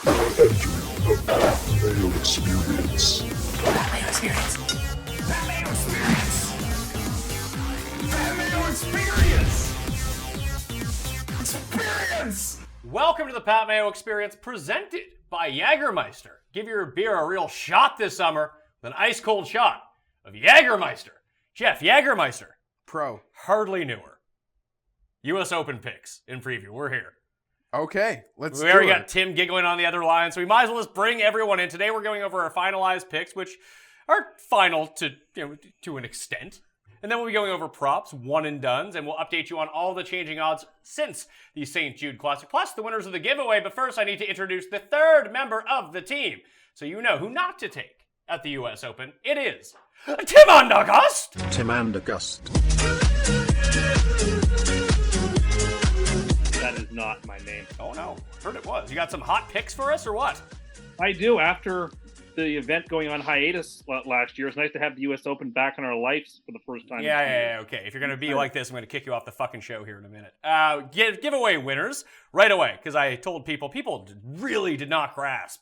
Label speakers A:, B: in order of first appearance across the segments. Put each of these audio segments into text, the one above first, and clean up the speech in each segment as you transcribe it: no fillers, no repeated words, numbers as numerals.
A: The Mayo Experience.
B: Mayo Experience. Mayo Experience. Mayo Experience. Experience.
C: Welcome to the Pat Mayo Experience, presented by Jägermeister. Give your beer a real shot this summer with an ice-cold shot of Jägermeister. Geoff, Jägermeister.
D: Pro.
C: Hardly newer. U.S. Open picks in preview. We're here.
D: Okay, let's
C: We already got Tim giggling on the other line, so we might as well just bring everyone in. Today we're going over our finalized picks, which are final to an extent. And then we'll be going over props, one and dones, and we'll update you on all the changing odds since the St. Jude Classic, plus the winners of the giveaway. But first, I need to introduce the third member of the team, so you know who not to take at the U.S. Open. It is Tim Andercursed.
E: Tim Andercursed.
F: That is not my name.
C: Oh no, heard it was. You got some hot picks for us, or what?
F: I do. After the event going on hiatus last year, it's nice to have the U.S. Open back in our lives for the first time.
C: Yeah, okay. If you're going to be like this, I'm going to kick you off the fucking show here in a minute. Giveaway winners right away, because I told people really did not grasp.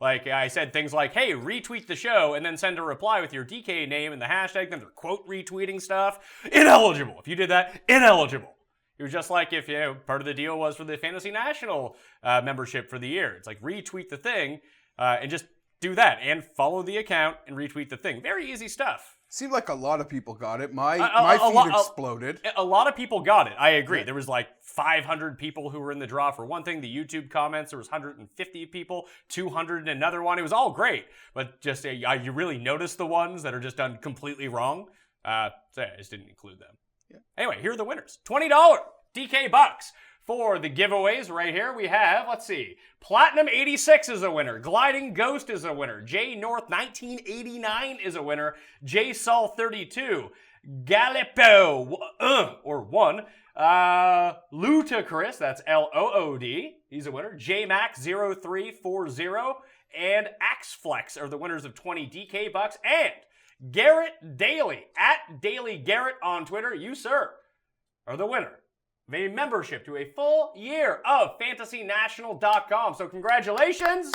C: Like, I said things like, hey, retweet the show, and then send a reply with your DK name and the hashtag, then they're quote retweeting stuff. Ineligible. If you did that, ineligible. It was just like if, part of the deal was for the Fantasy National membership for the year. It's like retweet the thing and just do that and follow the account and retweet the thing. Very easy stuff.
D: Seemed like a lot of people got it. My feed exploded.
C: A lot of people got it. I agree. There was like 500 people who were in the draw for one thing. The YouTube comments, there was 150 people, 200 in another one. It was all great. But just you really notice the ones that are just done completely wrong. So I just didn't include them. Yeah. Anyway, here are the winners. $20 DK bucks. For the giveaways right here, we have, let's see, Platinum 86 is a winner, Gliding Ghost is a winner, J North 1989 is a winner, J Sol 32, Galipo, or 1, Ludacris, that's Lood, he's a winner, J Max 0340, and Axflex are the winners of 20 DK bucks, and Garrett Daly, at Daily Garrett on Twitter, you, sir, are the winner of a membership to a full year of FantasyNational.com. So congratulations.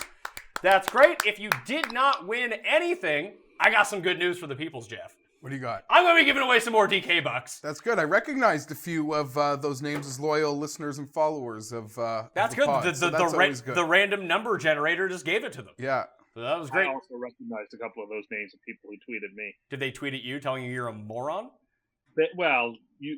C: That's great. If you did not win anything, I got some good news for the peoples, Geoff.
D: What do you got?
C: I'm going to be giving away some more DK bucks.
D: That's good. I recognized a few of those names as loyal listeners and followers of
C: That's
D: the
C: good.
D: pod, so that's always good.
C: The random number generator just gave it to them.
D: Yeah.
C: So that was great.
F: I also recognized a couple of those names of people who tweeted me.
C: Did they tweet at you telling you you're a moron?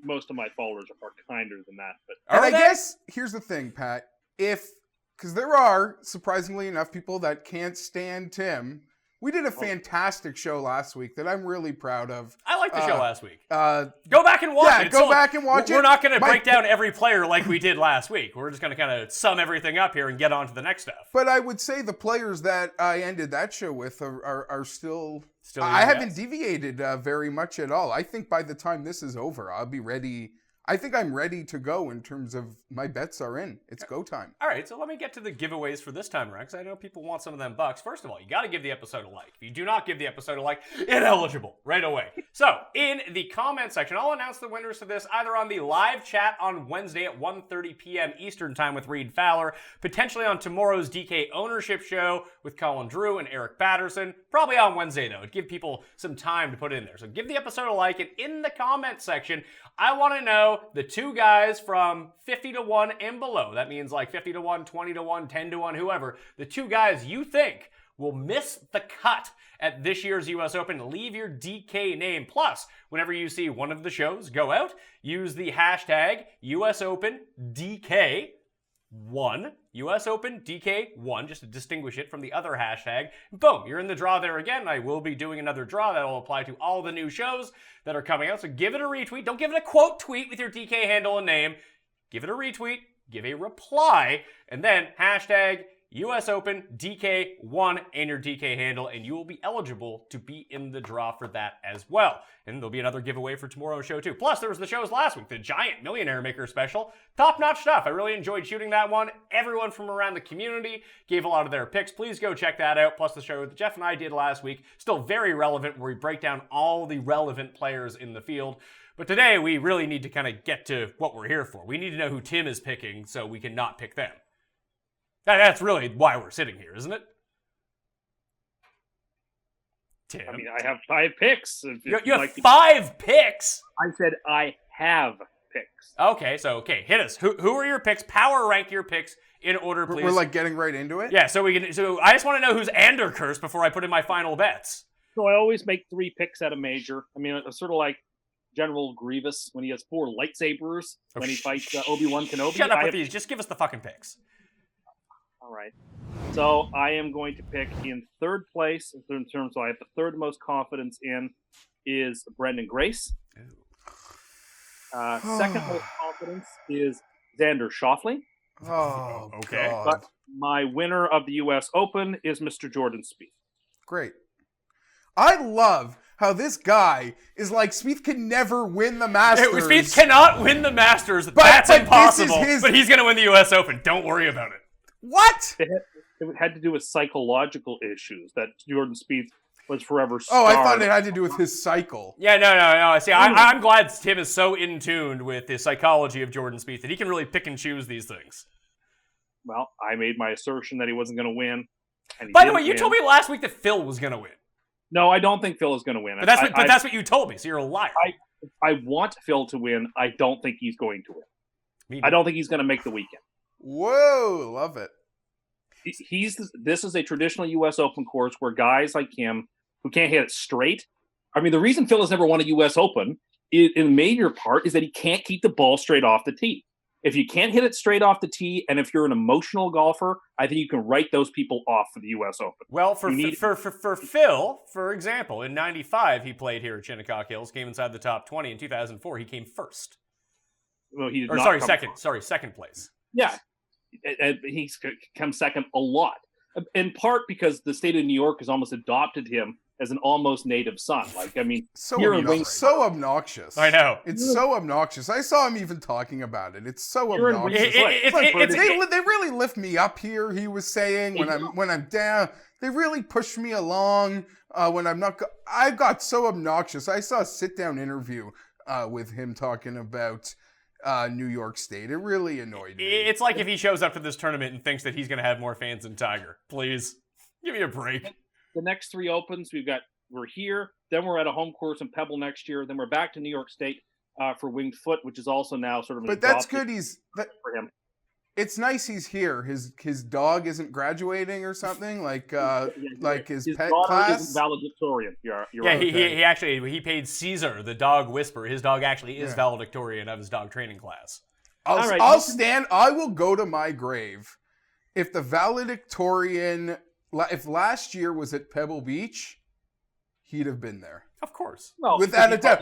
F: Most of my followers are far kinder than that. But
D: And I guess, here's the thing, Pat. Because there are, surprisingly enough, people that can't stand Tim. We did a fantastic show last week that I'm really proud of.
C: I liked the show last week. Go back and watch it.
D: Go back and watch it.
C: We're not going to break down every player like we did last week. We're just going to kind of sum everything up here and get on to the next stuff.
D: But I would say the players that I ended that show with are still
C: I
D: haven't deviated very much at all. I think by the time this is over, I'll be ready. I think I'm ready to go in terms of my bets are in. It's go time.
C: All right, so let me get to the giveaways for this time around, because I know people want some of them bucks. First of all, you got to give the episode a like. If you do not give the episode a like, ineligible right away. So, in the comment section, I'll announce the winners of this either on the live chat on Wednesday at 1:30 p.m. Eastern Time with Reed Fowler, potentially on tomorrow's DK Ownership Show with Colin Drew and Eric Patterson, probably on Wednesday, though. It'd give people some time to put in there. So give the episode a like, and in the comment section, I want to know the two guys from 50 to 1 and below. That means like 50 to 1, 20 to 1, 10 to 1, whoever. The two guys you think will miss the cut at this year's U.S. Open. Leave your DK name. Plus, whenever you see one of the shows go out, use the hashtag US Open DK1, US Open DK1, just to distinguish it from the other hashtag. Boom, you're in the draw there again. I will be doing another draw that will apply to all the new shows that are coming out. So give it a retweet. Don't give it a quote tweet with your DK handle and name. Give it a retweet, give a reply, and then hashtag US Open DK1 and your DK handle, and you will be eligible to be in the draw for that as well. And there'll be another giveaway for tomorrow's show too. Plus, there was the shows last week, the Giant Millionaire Maker special. Top-notch stuff. I really enjoyed shooting that one. Everyone from around the community gave a lot of their picks. Please go check that out. Plus, the show that Geoff and I did last week, still very relevant, where we break down all the relevant players in the field. But today, we really need to kind of get to what we're here for. We need to know who Tim is picking so we can not pick them. That's really why we're sitting here, isn't it? Tim.
F: I mean, I have 5 picks.
C: You have 5 picks?
F: I said I have picks.
C: Okay, hit us. Who are your picks? Power rank your picks in order, please.
D: We're like getting right into it?
C: Yeah, so I just want to know who's Andercursed before I put in my final bets.
F: So I always make 3 picks at a major. I mean, it's sort of like General Grievous when he has 4 lightsabers when he fights Obi-Wan Kenobi.
C: Shut up with these. Just give us the fucking picks.
F: All right. So I am going to pick in 3rd place, in terms of I have the 3rd most confidence in, is Brendan Grace. Second most confidence is Xander Schauffele.
D: Oh,
C: okay.
D: God.
F: But my winner of the U.S. Open is Mr. Jordan Spieth.
D: Great. I love how this guy is like, Spieth can never win the Masters.
C: Spieth cannot win the Masters. That's
D: but
C: impossible.
D: this is his...
C: But he's going to win the U.S. Open. Don't worry about it.
D: What?
F: It had to do with psychological issues that Jordan Spieth was forever
D: Oh, I thought
F: scarred.
D: it had to do with his cycle.
C: Yeah, no. See, I'm glad Tim is so in tune with the psychology of Jordan Spieth that he can really pick and choose these things.
F: Well, I made my assertion that he wasn't going to win. And he
C: By the way,
F: didn't
C: you
F: win.
C: told me last week that Phil was going to win.
F: No, I don't think Phil is going to win.
C: But that's what you told me, so you're a liar.
F: I want Phil to win. I don't think he's going to win. I don't think he's going to make the weekend.
D: Whoa, love it.
F: This is a traditional U.S. Open course where guys like him who can't hit it straight. I mean, the reason Phil has never won a U.S. Open, in major part, is that he can't keep the ball straight off the tee. If you can't hit it straight off the tee, and if you're an emotional golfer, I think you can write those people off for the U.S. Open.
C: Well, for Phil, for example, in '95 he played here at Shinnecock Hills, came inside the top 20. In 2004 he came first.
F: Well, he did
C: or
F: not
C: sorry,
F: come
C: second.
F: first.
C: Sorry, second place.
F: Yeah, and he's come second a lot. In part because the state of New York has almost adopted him as an almost native son. Like, I mean,
D: So
F: here in
D: obnoxious.
F: Wing-
D: So obnoxious.
C: I know.
D: It's so obnoxious. I saw him even talking about it. It's so
F: You're in
D: obnoxious.
F: Wing-
D: They really lift me up here. He was saying when I'm down, they really push me along. When I'm not, I got so obnoxious. I saw a sit down interview with him talking about New York State. It really annoyed me.
C: It's like if he shows up to this tournament and thinks that he's going to have more fans than Tiger. Please give me a break.
F: the next 3 opens, we're here, then we're at a home course in Pebble next year, then we're back to New York State for Winged Foot, which is also now sort of.
D: But that's good.
F: For him.
D: It's nice he's here. His dog isn't graduating or something like his pet
F: daughter
D: class.
F: Isn't valedictorian. You're
C: Yeah,
F: right.
C: he actually paid Caesar, the dog whisperer. His dog actually is valedictorian of his dog training class.
D: I will go to my grave if the valedictorian. If last year was at Pebble Beach, he'd have been there.
C: Of course.
F: Well,
D: Without a doubt.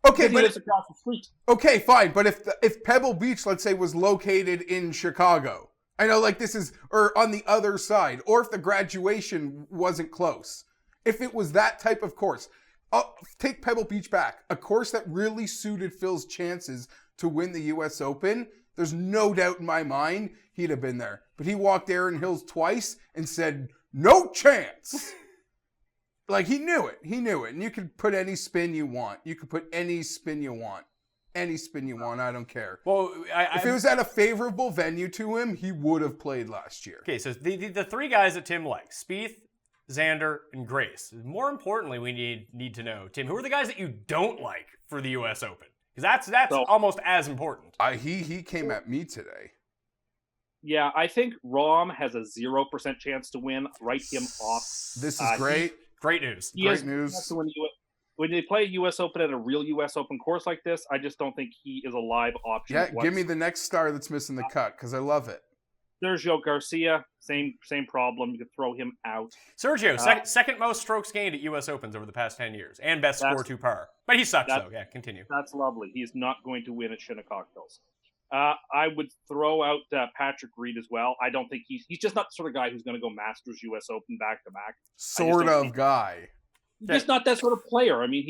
D: Okay,
F: he
D: but
F: lives across the street.
D: okay, fine. But if Pebble Beach, let's say, was located in Chicago, I know like this is or on the other side, or if the graduation wasn't close, if it was that type of course, I'll take Pebble Beach back. A course that really suited Phil's chances to win the U.S. Open. There's no doubt in my mind he'd have been there. But he walked Aaron Hills twice and said, "No chance." Like, he knew it. He knew it. And you could put any spin you want. You could put any spin you want. Any spin you want. I don't care.
C: Well,
D: If it was at a favorable venue to him, he would have played last year.
C: Okay, so the 3 guys that Tim likes, Spieth, Xander, and Grace. More importantly, we need to know, Tim, who are the guys that you don't like for the U.S. Open? Because that's almost as important.
D: He came at me today.
F: Yeah, I think Rahm has a 0% chance to win. Write him off.
D: This is great.
C: Great news.
D: Great news.
F: When they play a U.S. Open at a real U.S. Open course like this, I just don't think he is a live option.
D: Yeah, give me the next star that's missing the cut, because I love it.
F: Sergio Garcia, same problem. You could throw him out.
C: Sergio, second most strokes gained at U.S. Opens over the past 10 years, and best score to par. But he sucks, though. Yeah, continue.
F: That's lovely. He's not going to win at Shinnecock Hills. I would throw out Patrick Reed as well. I don't think he's just not the sort of guy who's going to go Masters, U.S. Open back to back.
D: Sort of guy.
F: He's just not that sort of player. I mean,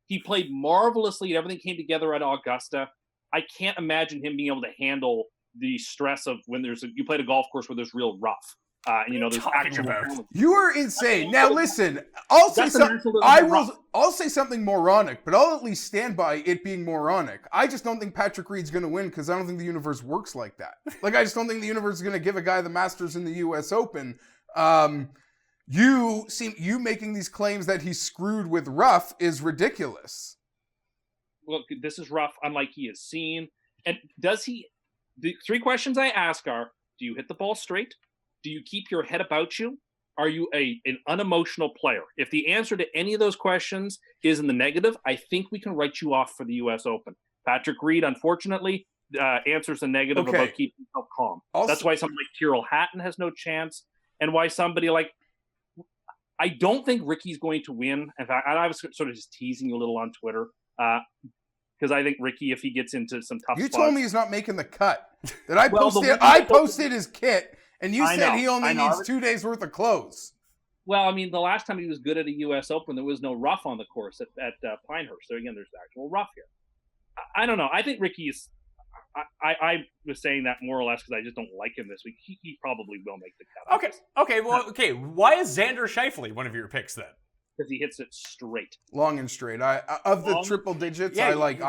F: he played marvelously and everything came together at Augusta. I can't imagine him being able to handle the stress of when you played a golf course where there's real rough. There's actual
C: about?
F: talent.
D: You are insane. Now listen, I'll say
F: That's the
D: something.
F: national
D: I
F: level
D: will. I'll say something moronic, but I'll at least stand by it being moronic. I just don't think Patrick Reed's going to win because I don't think the universe works like that. Like I just don't think the universe is going to give a guy the Masters in the U.S. Open. You making these claims that he's screwed with rough is ridiculous.
F: Look, this is rough, unlike he has seen. And does he? The 3 questions I ask are: do you hit the ball straight? Do you keep your head about you? Are you an unemotional player? If the answer to any of those questions is in the negative, I think we can write you off for the U.S. Open. Patrick Reed, unfortunately, answers the negative
D: Okay.
F: about keeping himself calm. That's why somebody like Tyrrell Hatton has no chance, and why somebody like I don't think Ricky's going to win. In fact, I was sort of just teasing you a little on Twitter because I think Ricky, if he gets into some tough
D: You
F: spots,
D: told me he's not making the cut. That I
F: Well,
D: posted. I posted his kit, and you
F: I
D: said
F: know,
D: he only
F: I know.
D: needs 2 days worth of clothes.
F: Well, I mean, the last time he was good at a U.S. Open, there was no rough on the course at Pinehurst. So again, there's actual rough here. I don't know. I think Ricky's. I was saying that more or less because I just don't like him this week. He probably will make the cut.
C: Okay. Why is Xander Schauffele one of your picks then?
F: Because he hits it straight.
D: Long and straight. Of the
F: Long-
D: triple digits,
C: Yeah,
D: but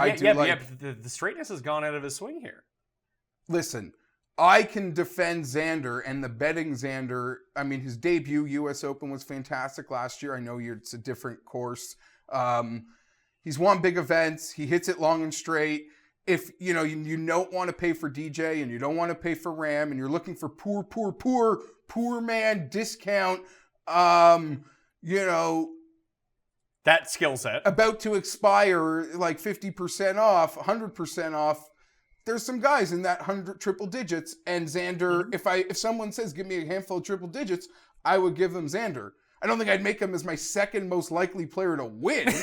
C: the straightness has gone out of his swing here.
D: listen, I can defend Xander and the betting Xander. I mean, his debut U.S. Open was fantastic last year. I know it's a different course. He's won big events. He hits it long and straight. If you don't want to pay for DJ and you don't want to pay for Ram and you're looking for poor man discount, that
C: skill set.
D: about to expire, like 50% off, 100% off. There's some guys in that 100 triple digits, and Xander. If someone says give me a handful of triple digits, I would give them Xander. I don't think I'd make him as my second most likely player to win.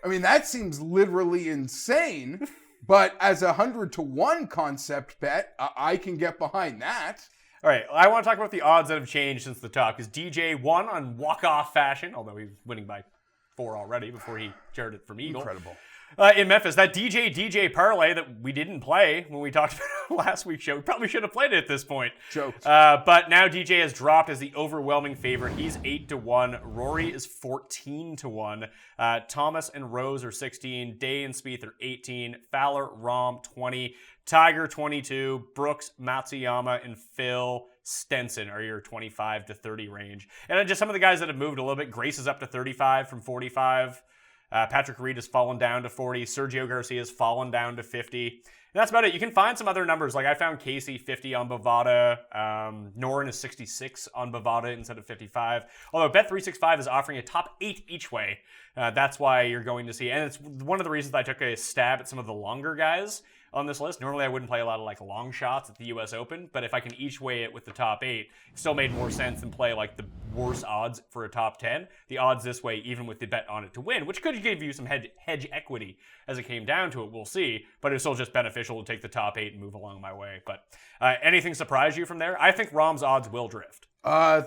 D: I mean, that seems literally insane. But as a 100-to-1 concept bet, I can get behind that.
C: All right, I want to talk about the odds that have changed since the talk. Because DJ won on walk-off fashion, although he was winning by 4 already before he shared it from Eagle.
D: Incredible.
C: In Memphis, that DJ parlay that we didn't play when we talked about it last week's show. We probably should have played it at this point.
D: Joked.
C: But now DJ has dropped as the overwhelming favorite. He's 8-1. Rory is 14-1. Thomas and Rose are 16. Day and Spieth are 18. Fowler, Rahm, 20. Tiger, 22. Brooks, Matsuyama, and Phil Stenson are your 25 to 30 range. And then just some of the guys that have moved a little bit. Grace is up to 35 from 45. Patrick Reed has fallen down to 40. Sergio Garcia has fallen down to 50. And that's about it. You can find some other numbers. Like I found Casey 50 on Bovada. Noren is 66 on Bovada instead of 55. Although Bet365 is offering a top 8 each way. That's why you're going to see. And it's one of the reasons I took a stab at some of the longer guys on this list. Normally I wouldn't play a lot of like long shots at the US Open, but if I can each way it with the top 8, it still made more sense than play like the worst odds for a top 10. The odds this way, even with the bet on it to win, which could give you some hedge equity as it came down to it, we'll see, but it's still just beneficial to take the top 8 and move along my way. But anything surprise you from there? I think Rahm's odds will drift.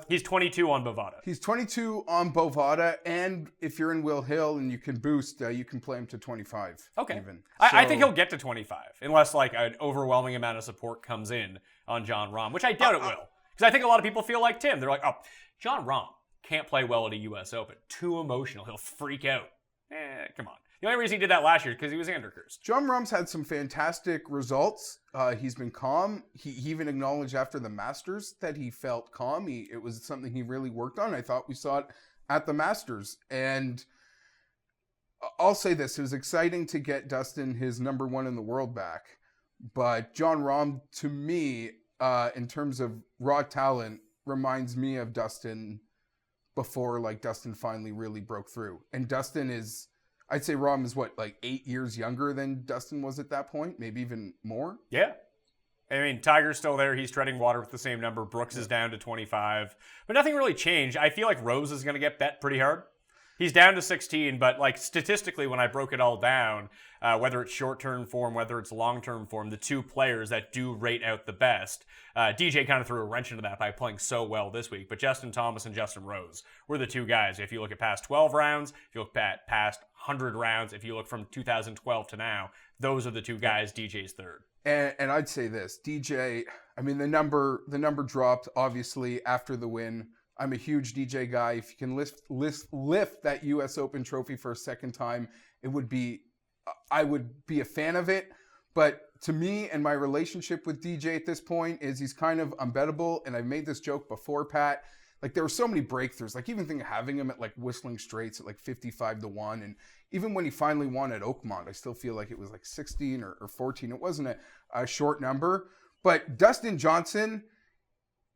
C: He's 22 on Bovada.
D: He's 22 on Bovada, and if you're in Will Hill and you can boost, you can play him to 25.
C: Okay.
D: Even.
C: I think he'll get to 25, unless like an overwhelming amount of support comes in on John Rahm, which I doubt it will. Because I think a lot of people feel like Tim. They're like, oh, John Rahm can't play well at a U.S. Open. Too emotional. He'll freak out. Come on. The only reason he did that last year is because he was Andercursed.
D: John Rahm's had some fantastic results. He's been calm. He even acknowledged after the Masters that he felt calm. It was something he really worked on. I thought we saw it at the Masters. And I'll say this. It was exciting to get Dustin his number 1 in the world back. But John Rahm, to me, in terms of raw talent, reminds me of Dustin before like Dustin finally really broke through. And Dustin is... I'd say Rahm is 8 years younger than Dustin was at that point, maybe even more.
C: Yeah. I mean, Tiger's still there. He's treading water with the same number. Brooks is down to 25. But nothing really changed. I feel like Rose is going to get bet pretty hard. He's down to 16, but like statistically, when I broke it all down, whether it's short-term form, whether it's long-term form, the two players that do rate out the best, DJ kind of threw a wrench into that by playing so well this week. But Justin Thomas and Justin Rose were the two guys. If you look at past 12 rounds, if you look at past 100 rounds, if you look from 2012 to now, those are the two guys DJ's third.
D: And I'd say this, DJ, I mean, the number dropped obviously after the win. I'm a huge DJ guy. If you can lift that US Open trophy for a second time, I would be a fan of it. But to me and my relationship with DJ at this point is he's kind of unbettable. And I've made this joke before, Pat. Like, there were so many breakthroughs. Like, even think of having him at like Whistling Straits at like 55-1. And even when he finally won at Oakmont, I still feel like it was like 16 or 14. It wasn't a short number. But Dustin Johnson,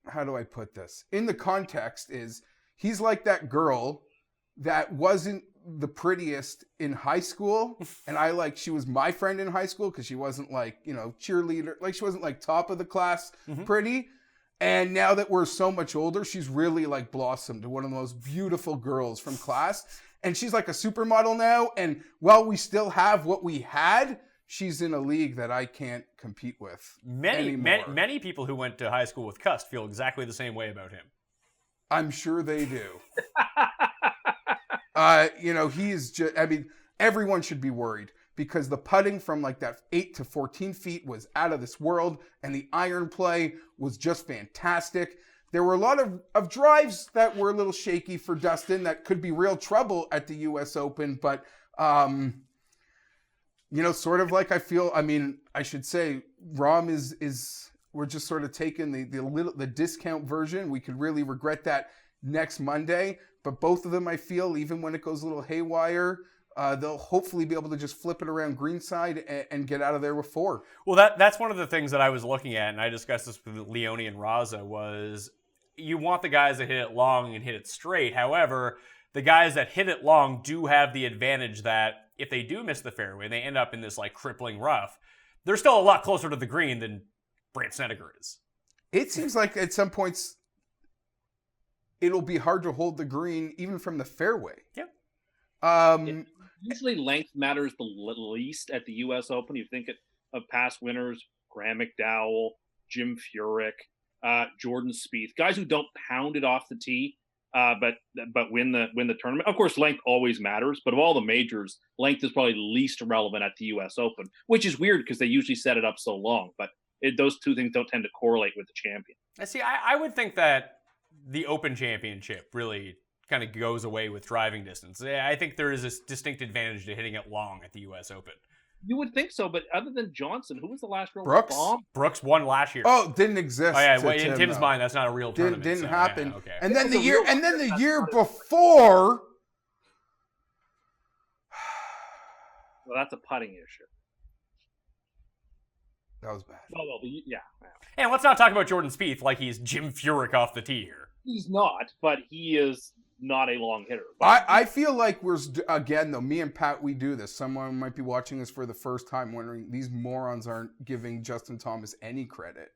D: how do I put this? In the context is he's like that girl that wasn't the prettiest in high school. And she was my friend in high school because she wasn't like, cheerleader. Like, she wasn't like top of the class pretty. And now that we're so much older, she's really like blossomed to one of the most beautiful girls from class. And she's like a supermodel now. And while we still have what we had, she's in a league that I can't compete with anymore.
C: Many people who went to high school with Cust feel exactly the same way about him.
D: I'm sure they do. He is just, everyone should be worried because the putting from like that 8 to 14 feet was out of this world and the iron play was just fantastic. There were a lot of drives that were a little shaky for Dustin that could be real trouble at the US Open, but sort of like I should say Rahm is we're just sort of taking the discount version. We could really regret that next Monday, but both of them, I feel, even when it goes a little haywire, they'll hopefully be able to just flip it around greenside and get out of there with 4.
C: Well, that's one of the things that I was looking at, and I discussed this with Leone and Raza, was you want the guys that hit it long and hit it straight. However, the guys that hit it long do have the advantage that if they do miss the fairway, they end up in this like crippling rough. They're still a lot closer to the green than Brandt Snedeker is.
D: It seems like at some points it'll be hard to hold the green even from the fairway.
C: Yep.
F: Usually length matters the least at the U.S. Open. You think of past winners, Graham McDowell, Jim Furyk, Jordan Spieth, guys who don't pound it off the tee, but win the tournament. Of course, length always matters, but of all the majors, length is probably least relevant at the U.S. Open, which is weird because they usually set it up so long. But those two things don't tend to correlate with the champion.
C: See, I would think that the Open Championship really kind of goes away with driving distance. I think there is a distinct advantage to hitting it long at the U.S. Open.
F: You would think so, but other than Johnson, who was the last real
D: Brooks?
F: bomb?
C: Brooks won last year.
D: Oh, didn't exist.
C: Oh yeah, in Tim's mind, that's not a real tournament.
D: Didn't happen.
C: Yeah, okay.
D: And then the year before.
F: Well, that's a putting issue.
D: That was bad.
F: Well, yeah.
C: And let's not talk about Jordan Spieth like he's Jim Furyk off the tee here.
F: He's not, but he is not a long hitter. But
D: I feel like again, though, me and Pat, we do this. Someone might be watching this for the first time wondering, these morons aren't giving Justin Thomas any credit.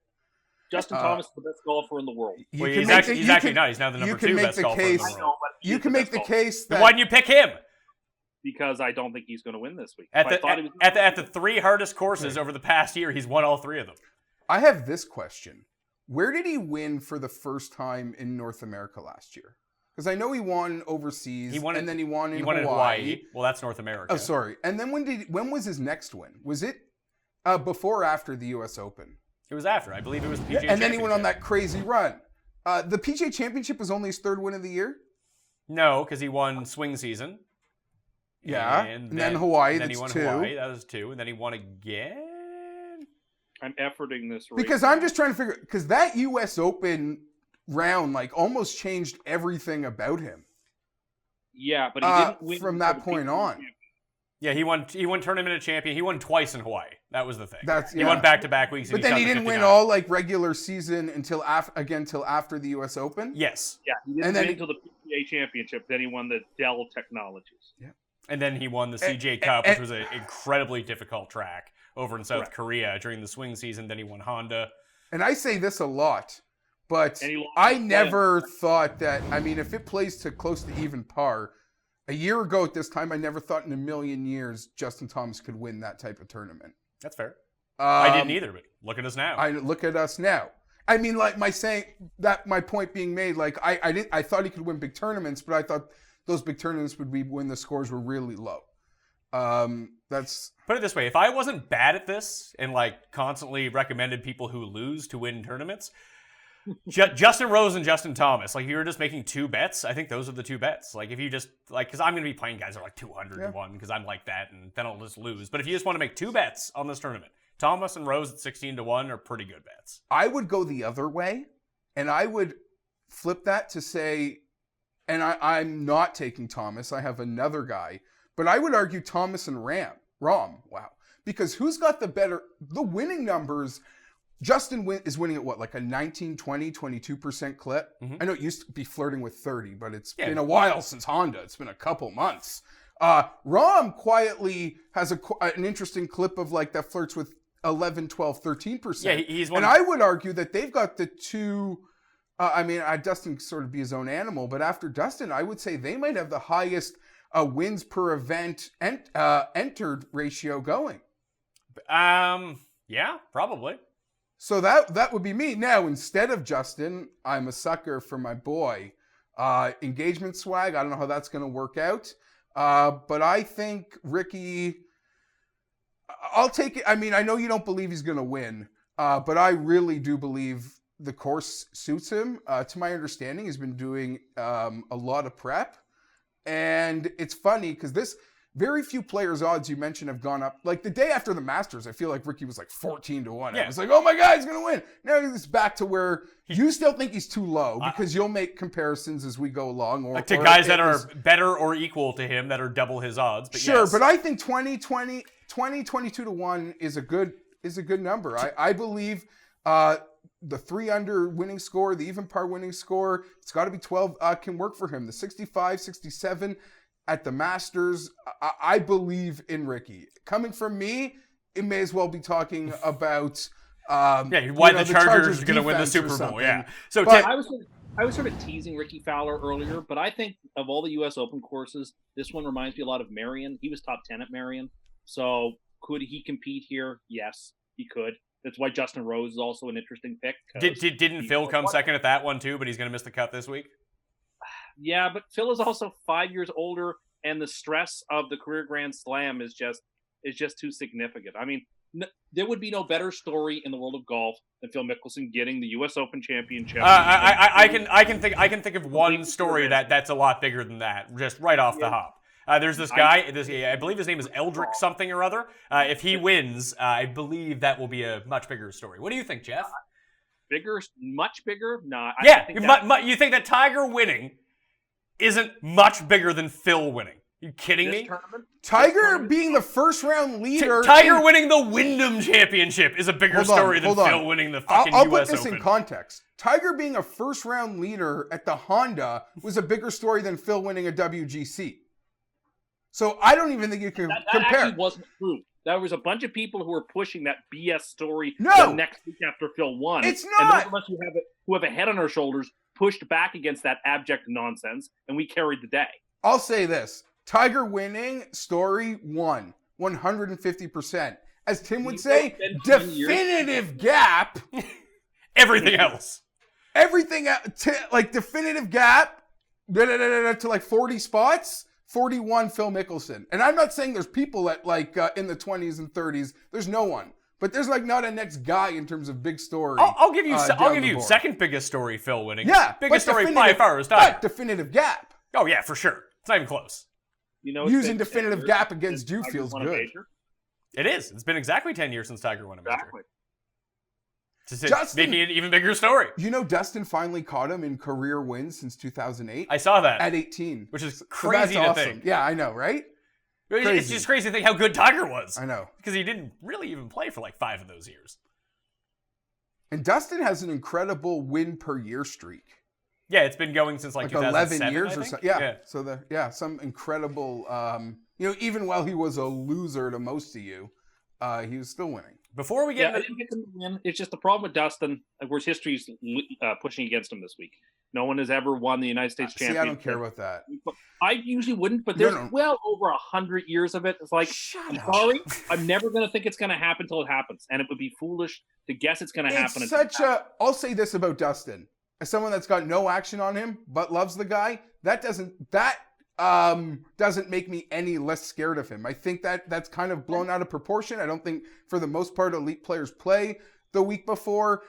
F: Justin Thomas is the best golfer in the world.
C: He's actually not. He's now the number 2 best golfer in the world.
F: I know, but
D: you can make the case that...
C: Then why didn't you pick him?
F: Because I don't think he's going to win this week.
C: At the 3 hardest courses over the past year, he's won all 3 of them.
D: I have this question. Where did he win for the first time in North America last year? Because I know he won overseas, and then he won in Hawaii.
C: Well, that's North America.
D: Oh, sorry. And then when was his next win? Was it before or after the U.S. Open?
C: It was after. I believe it was the PGA
D: And then he went on that crazy run. The PGA Championship was only his 3rd win of the year?
C: No, because he won swing season.
D: Yeah. And then Hawaii,
C: and then he won
D: 2.
C: Hawaii, that was 2. And then he won again?
F: I'm efforting this
D: because I'm just trying to figure, because that U.S. Open round like almost changed everything about him.
F: Yeah, but he didn't win
D: from that point on.
C: Yeah, he won tournament of champion. He won twice in Hawaii. That was the thing.
D: He
C: won back-to-back weeks.
D: But then he didn't win all like regular season until after the U.S. Open.
C: Yes.
F: Yeah, he didn't win until the PGA Championship. Then he won the Dell Technologies.
D: Yeah.
C: And then he won the CJ Cup, which was an incredibly difficult track over in South Korea during the swing season. Then he won Honda.
D: And I say this a lot, but I never thought that, if it plays to close to even par, a year ago at this time, I never thought in a million years Justin Thomas could win that type of tournament.
C: That's fair. I didn't either, but look at us now.
D: Look at us now. Like my point being made, like I thought he could win big tournaments, but I thought those big tournaments would be when the scores were really low. That's
C: Put it this way, if I wasn't bad at this and like constantly recommended people who lose to win tournaments, Justin Rose and Justin Thomas, like if you were just making 2 bets, I think those are the 2 bets. Like if you just, like, because I'm going to be playing guys that are like 200 to 1 because I'm like that and then I'll just lose. But if you just want to make 2 bets on this tournament, Thomas and Rose at 16 to 1 are pretty good bets.
D: I would go the other way, and I would flip that to say, and I'm not taking Thomas. I have another guy, but I would argue Thomas and Rom. Wow, because who's got the winning numbers? Justin is winning at what, like a 19, 20, 22% clip?
C: Mm-hmm.
D: I know it used to be flirting with 30, but it's been a while since Honda. It's been a couple months. Rom quietly has an interesting clip of like that flirts with 11, 12, 13%.
C: Yeah, he's one.
D: And I would argue that they've got the 2. Dustin can sort of be his own animal, but after Dustin, I would say they might have the highest wins per event entered ratio going.
C: Yeah, probably.
D: So that would be me. Now, instead of Justin, I'm a sucker for my boy. Engagement swag, I don't know how that's going to work out. But I think Ricky, I'll take it. I mean, I know you don't believe he's going to win, but I really do believe the course suits him. To my understanding, he's been doing a lot of prep. And it's funny because very few players' odds you mentioned have gone up. Like the day after the Masters, I feel like Ricky was like 14 to 1.
C: Yeah.
D: I was like, oh my God, he's going to win. Now he's back to where you still think he's too low because you'll make comparisons as we go along. Or
C: guys that are better or equal to him that are double his odds. But
D: sure,
C: yes.
D: but I think 22 to 1 is a good number. I believe the 3 under winning score, the even par winning score, it's got to be 12, can work for him. The 65, 67 at the Masters, I believe in Ricky. Coming from me, it may as well be talking about
C: why the Chargers are going to win the Super Bowl. Yeah. So
F: but I was sort of teasing Ricky Fowler earlier, but I think of all the U.S. Open courses, this one reminds me a lot of Marion. He was top 10 at Marion. So could he compete here? Yes, he could. That's why Justin Rose is also an interesting pick.
C: Didn't Phil come second at that one too, but he's going to miss the cut this week?
F: Yeah, but Phil is also 5 years older, and the stress of the career Grand Slam is just too significant. I mean, there would be no better story in the world of golf than Phil Mickelson getting the U.S. Open championship.
C: I can think of one story that's a lot bigger than that, just right off the hop. There's this guy, I believe his name is Eldrick something or other. If he wins, I believe that will be a much bigger story. What do you think, Geoff?
F: Bigger? Much bigger? No.
C: You think that Tiger winning isn't much bigger than Phil winning? You kidding me?
D: Tiger being the first round leader.
C: Tiger winning the Wyndham Championship is a bigger story than Phil winning the fucking
D: I'll
C: US
D: put this
C: Open.
D: in context. Tiger being a first round leader at the Honda was a bigger story than Phil winning a WGC. So I don't even think you can
F: that
D: compare.
F: Actually wasn't true. There was a bunch of people who were pushing that BS story
D: No!
F: the next week after Phil won.
D: It's
F: And
D: not!
F: those of us who have a head on our shoulders pushed back against that abject nonsense, and we carried the day.
D: I'll say this. Tiger winning, story 150%. As Tim would say, definitive gap.
C: Everything else.
D: Everything, like definitive gap to like 40 spots. 41 Phil Mickelson. And I'm not saying there's people at like in the 20s and 30s. There's no one. But there's like not a next guy in terms of big story.
C: I'll give you second biggest story Phil winning.
D: Yeah.
C: Biggest story by far is Tiger.
D: But definitive gap.
C: Oh yeah, for sure. It's not even close.
F: You know,
D: using definitive gap against you feels good.
C: It is. It's been exactly 10 years since Tiger won a major.
F: Exactly.
C: Just making it an even bigger story.
D: You know, Dustin finally caught him in career wins since 2008.
C: I saw that.
D: At 18.
C: Which is
D: So
C: crazy
D: that's
C: to
D: awesome.
C: think.
D: Yeah, I know, right?
C: It's
D: Crazy.
C: just crazy to think how good Tiger was.
D: I know.
C: Because he didn't really even play for like 5 of those years.
D: And Dustin has an incredible win per year streak.
C: Yeah, it's been going since like
D: 11 years or so.
C: Yeah.
D: So some incredible, even while he was a loser to most of you, he was still winning.
C: Before we get
F: I didn't get to win. It's just the problem with Dustin. Of course, history's pushing against him this week. No one has ever won the United States championship.
D: See, I don't care about that.
F: I usually wouldn't, but there's well over 100 years of it. It's like, sorry, I'm never going to think it's going to happen until it happens, and it would be foolish to guess it's going to happen.
D: I'll say this about Dustin, as someone that's got no action on him but loves the guy. That doesn't make me any less scared of him. I think that's kind of blown out of proportion. I don't think, for the most part, elite players play the week before.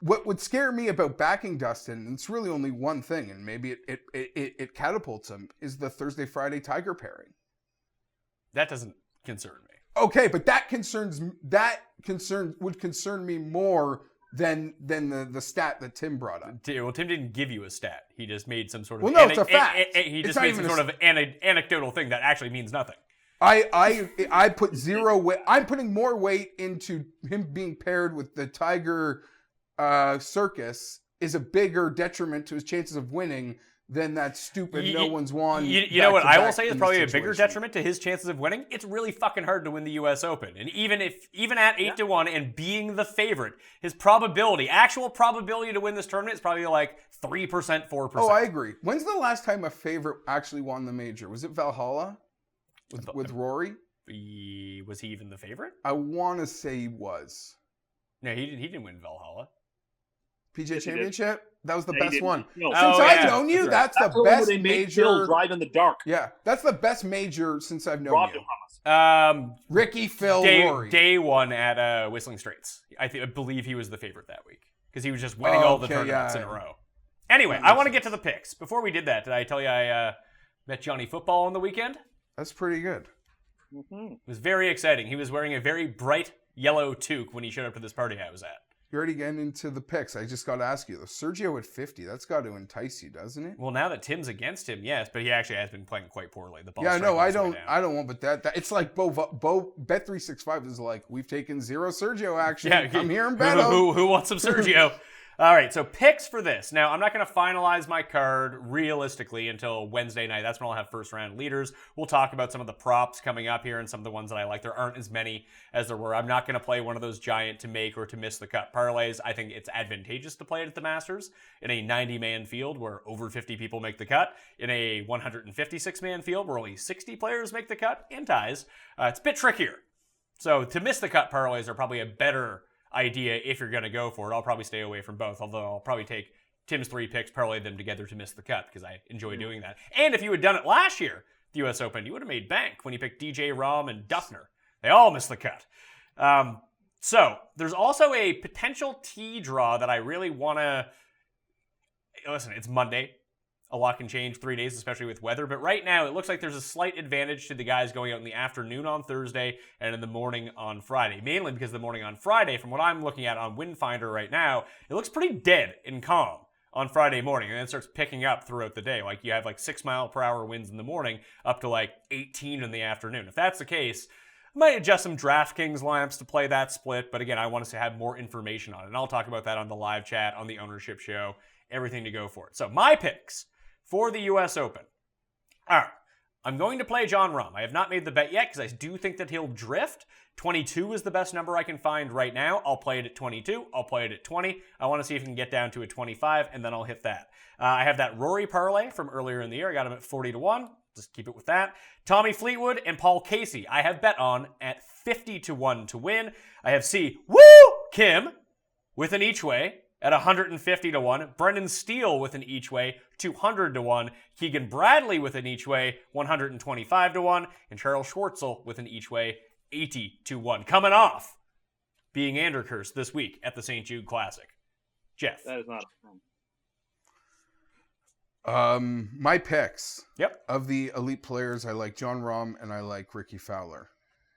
D: What would scare me about backing Dustin, and it's really only one thing, and maybe it catapults him, is the Thursday Friday Tiger pairing.
C: That doesn't concern me.
D: Okay, but that would concern me more than the stat that Tim brought up.
C: Well, Tim didn't give you a stat. He just made some sort of...
D: Well, no, it's a fact.
C: He just made some sort of anecdotal thing that actually means nothing.
D: I put zero weight. I'm putting more weight into him being paired with the Tiger circus is a bigger detriment to his chances of winning than that stupid no one's won.
C: You know what I will say is probably a bigger detriment to his chances of winning? It's really fucking hard to win the U.S. Open. And even at 8-1 and being the favorite, his actual probability to win this tournament is probably like 3%, 4%.
D: Oh, I agree. When's the last time a favorite actually won the major? Was it Valhalla with Rory?
C: Was he even the favorite?
D: I want to say he was.
C: No, he didn't win Valhalla.
D: PGA Championship? That was the best one.
F: No.
D: Since I've known you, that's the best
F: they made
D: major.
F: Phil drive in the dark.
D: Yeah, that's the best major since I've known you. Ricky, Phil, Rory.
C: Day one at Whistling Straits. I believe he was the favorite that week because he was just winning all the tournaments in a row. Anyway, I want to get to the picks. Before we did that, did I tell you I met Johnny Football on the weekend?
D: That's pretty good.
C: It was very exciting. He was wearing a very bright yellow toque when he showed up to this party I was at.
D: You're already getting into the picks. I just got to ask you, though. Sergio at 50, that's got to entice you, doesn't it?
C: Well, now that Tim's against him, yes, but he actually has been playing quite poorly. The ball
D: yeah, no, I don't want, but that it's like Bo Bet365 is like, we've taken zero Sergio action. Yeah, I'm here in Beto.
C: Who wants some Sergio? All right, so picks for this. Now, I'm not going to finalize my card realistically until Wednesday night. That's when I'll have first round leaders. We'll talk about some of the props coming up here and some of the ones that I like. There aren't as many as there were. I'm not going to play one of those giant to make or to miss the cut parlays. I think it's advantageous to play it at the Masters in a 90-man field where over 50 people make the cut. In a 156-man field where only 60 players make the cut and ties. It's a bit trickier. So to miss the cut parlays are probably a better idea if you're going to go for it. I'll probably stay away from both, although I'll probably take Tim's 3 picks, parlay them together to miss the cut because I enjoy doing that. And if you had done it last year, the U.S. Open, you would have made bank when you picked DJ, Rahm, and Duffner. They all missed the cut. So there's also a potential tee draw that I really want to... Listen, it's Monday. A lot can change 3 days, especially with weather. But right now, it looks like there's a slight advantage to the guys going out in the afternoon on Thursday and in the morning on Friday. Mainly because the morning on Friday, from what I'm looking at on Windfinder right now, it looks pretty dead and calm on Friday morning. And then it starts picking up throughout the day. Like you have like 6-mile-per-hour winds in the morning up to like 18 in the afternoon. If that's the case, I might adjust some DraftKings lamps to play that split. But again, I want us to have more information on it. And I'll talk about that on the live chat, on the ownership show, everything to go for it. So my picks for the U.S. Open. All right, I'm going to play Jon Rahm. I have not made the bet yet because I do think that he'll drift. 22 is the best number I can find right now. I'll play it at 22. I'll play it at 20. I want to see if he can get down to a 25, and then I'll hit that. I have that Rory parlay from earlier in the year. I got him at 40-1. Just keep it with that. Tommy Fleetwood and Paul Casey, I have bet on at 50-1 to win. I have Kim with an each way at 150-1, Brendan Steele with an each way, 200-1, Keegan Bradley with an each way, 125-1, and Charles Schwartzel with an each way, 80-1. Coming off being Andercursed this week at the St. Jude Classic. Jeff.
F: That is not
D: my picks.
C: Yep.
D: Of the elite players, I like Jon Rahm and I like Ricky Fowler.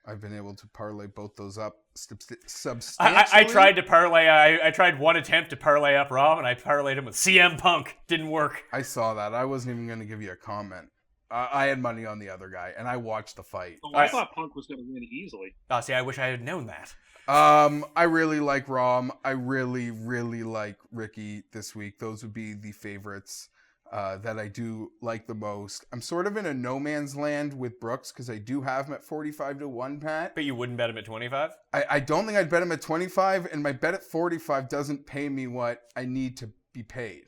D: I've been able to parlay both those up substantially.
C: I tried to parlay. I tried one attempt to parlay up Rahm, and I parlayed him with CM Punk. Didn't work.
D: I saw that. I wasn't even going to give you a comment. I had money on the other guy, and I watched the fight.
F: Oh, I thought Punk was going to win easily.
C: Oh, see, I wish I had known that.
D: I really like Rahm. I really, really like Ricky this week. Those would be the favorites that I do like the most. I'm sort of in a no man's land with Brooks because I do have him at 45-1, Pat.
C: But you wouldn't bet him at 25?
D: I don't think I'd bet him at 25, and my bet at 45 doesn't pay me what I need to be paid.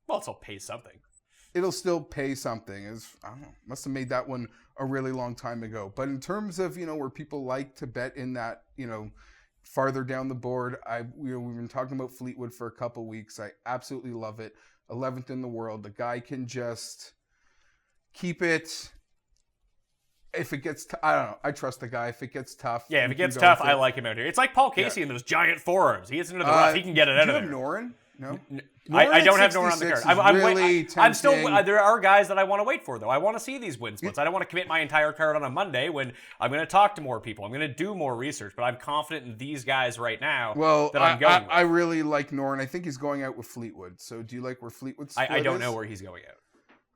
C: Well, it'll pay something.
D: It'll still pay something. I don't know. Must have made that one a really long time ago. But in terms of, where people like to bet in that, farther down the board. We've been talking about Fleetwood for a couple weeks. I absolutely love it. 11th in the world. The guy can just keep it. If it gets, I don't know. I trust the guy. If it gets tough,
C: Yeah, if it gets tough, I like him out here. It's like Paul Casey and those giant forearms. He gets into the rough, he can get it out of there.
D: Do you have Noren? No.
C: I don't have Noren on the card. I'm still.
D: tempting.
C: There are guys that I want to wait for, though. I want to see these win splits. I don't want to commit my entire card on a Monday when I'm going to talk to more people. I'm going to do more research, but I'm confident in these guys right now.
D: Well,
C: that I'm going with.
D: I really like Noren. I think he's going out with Fleetwood. So, do you like where Fleetwood split
C: I don't
D: is?
C: know where he's going out.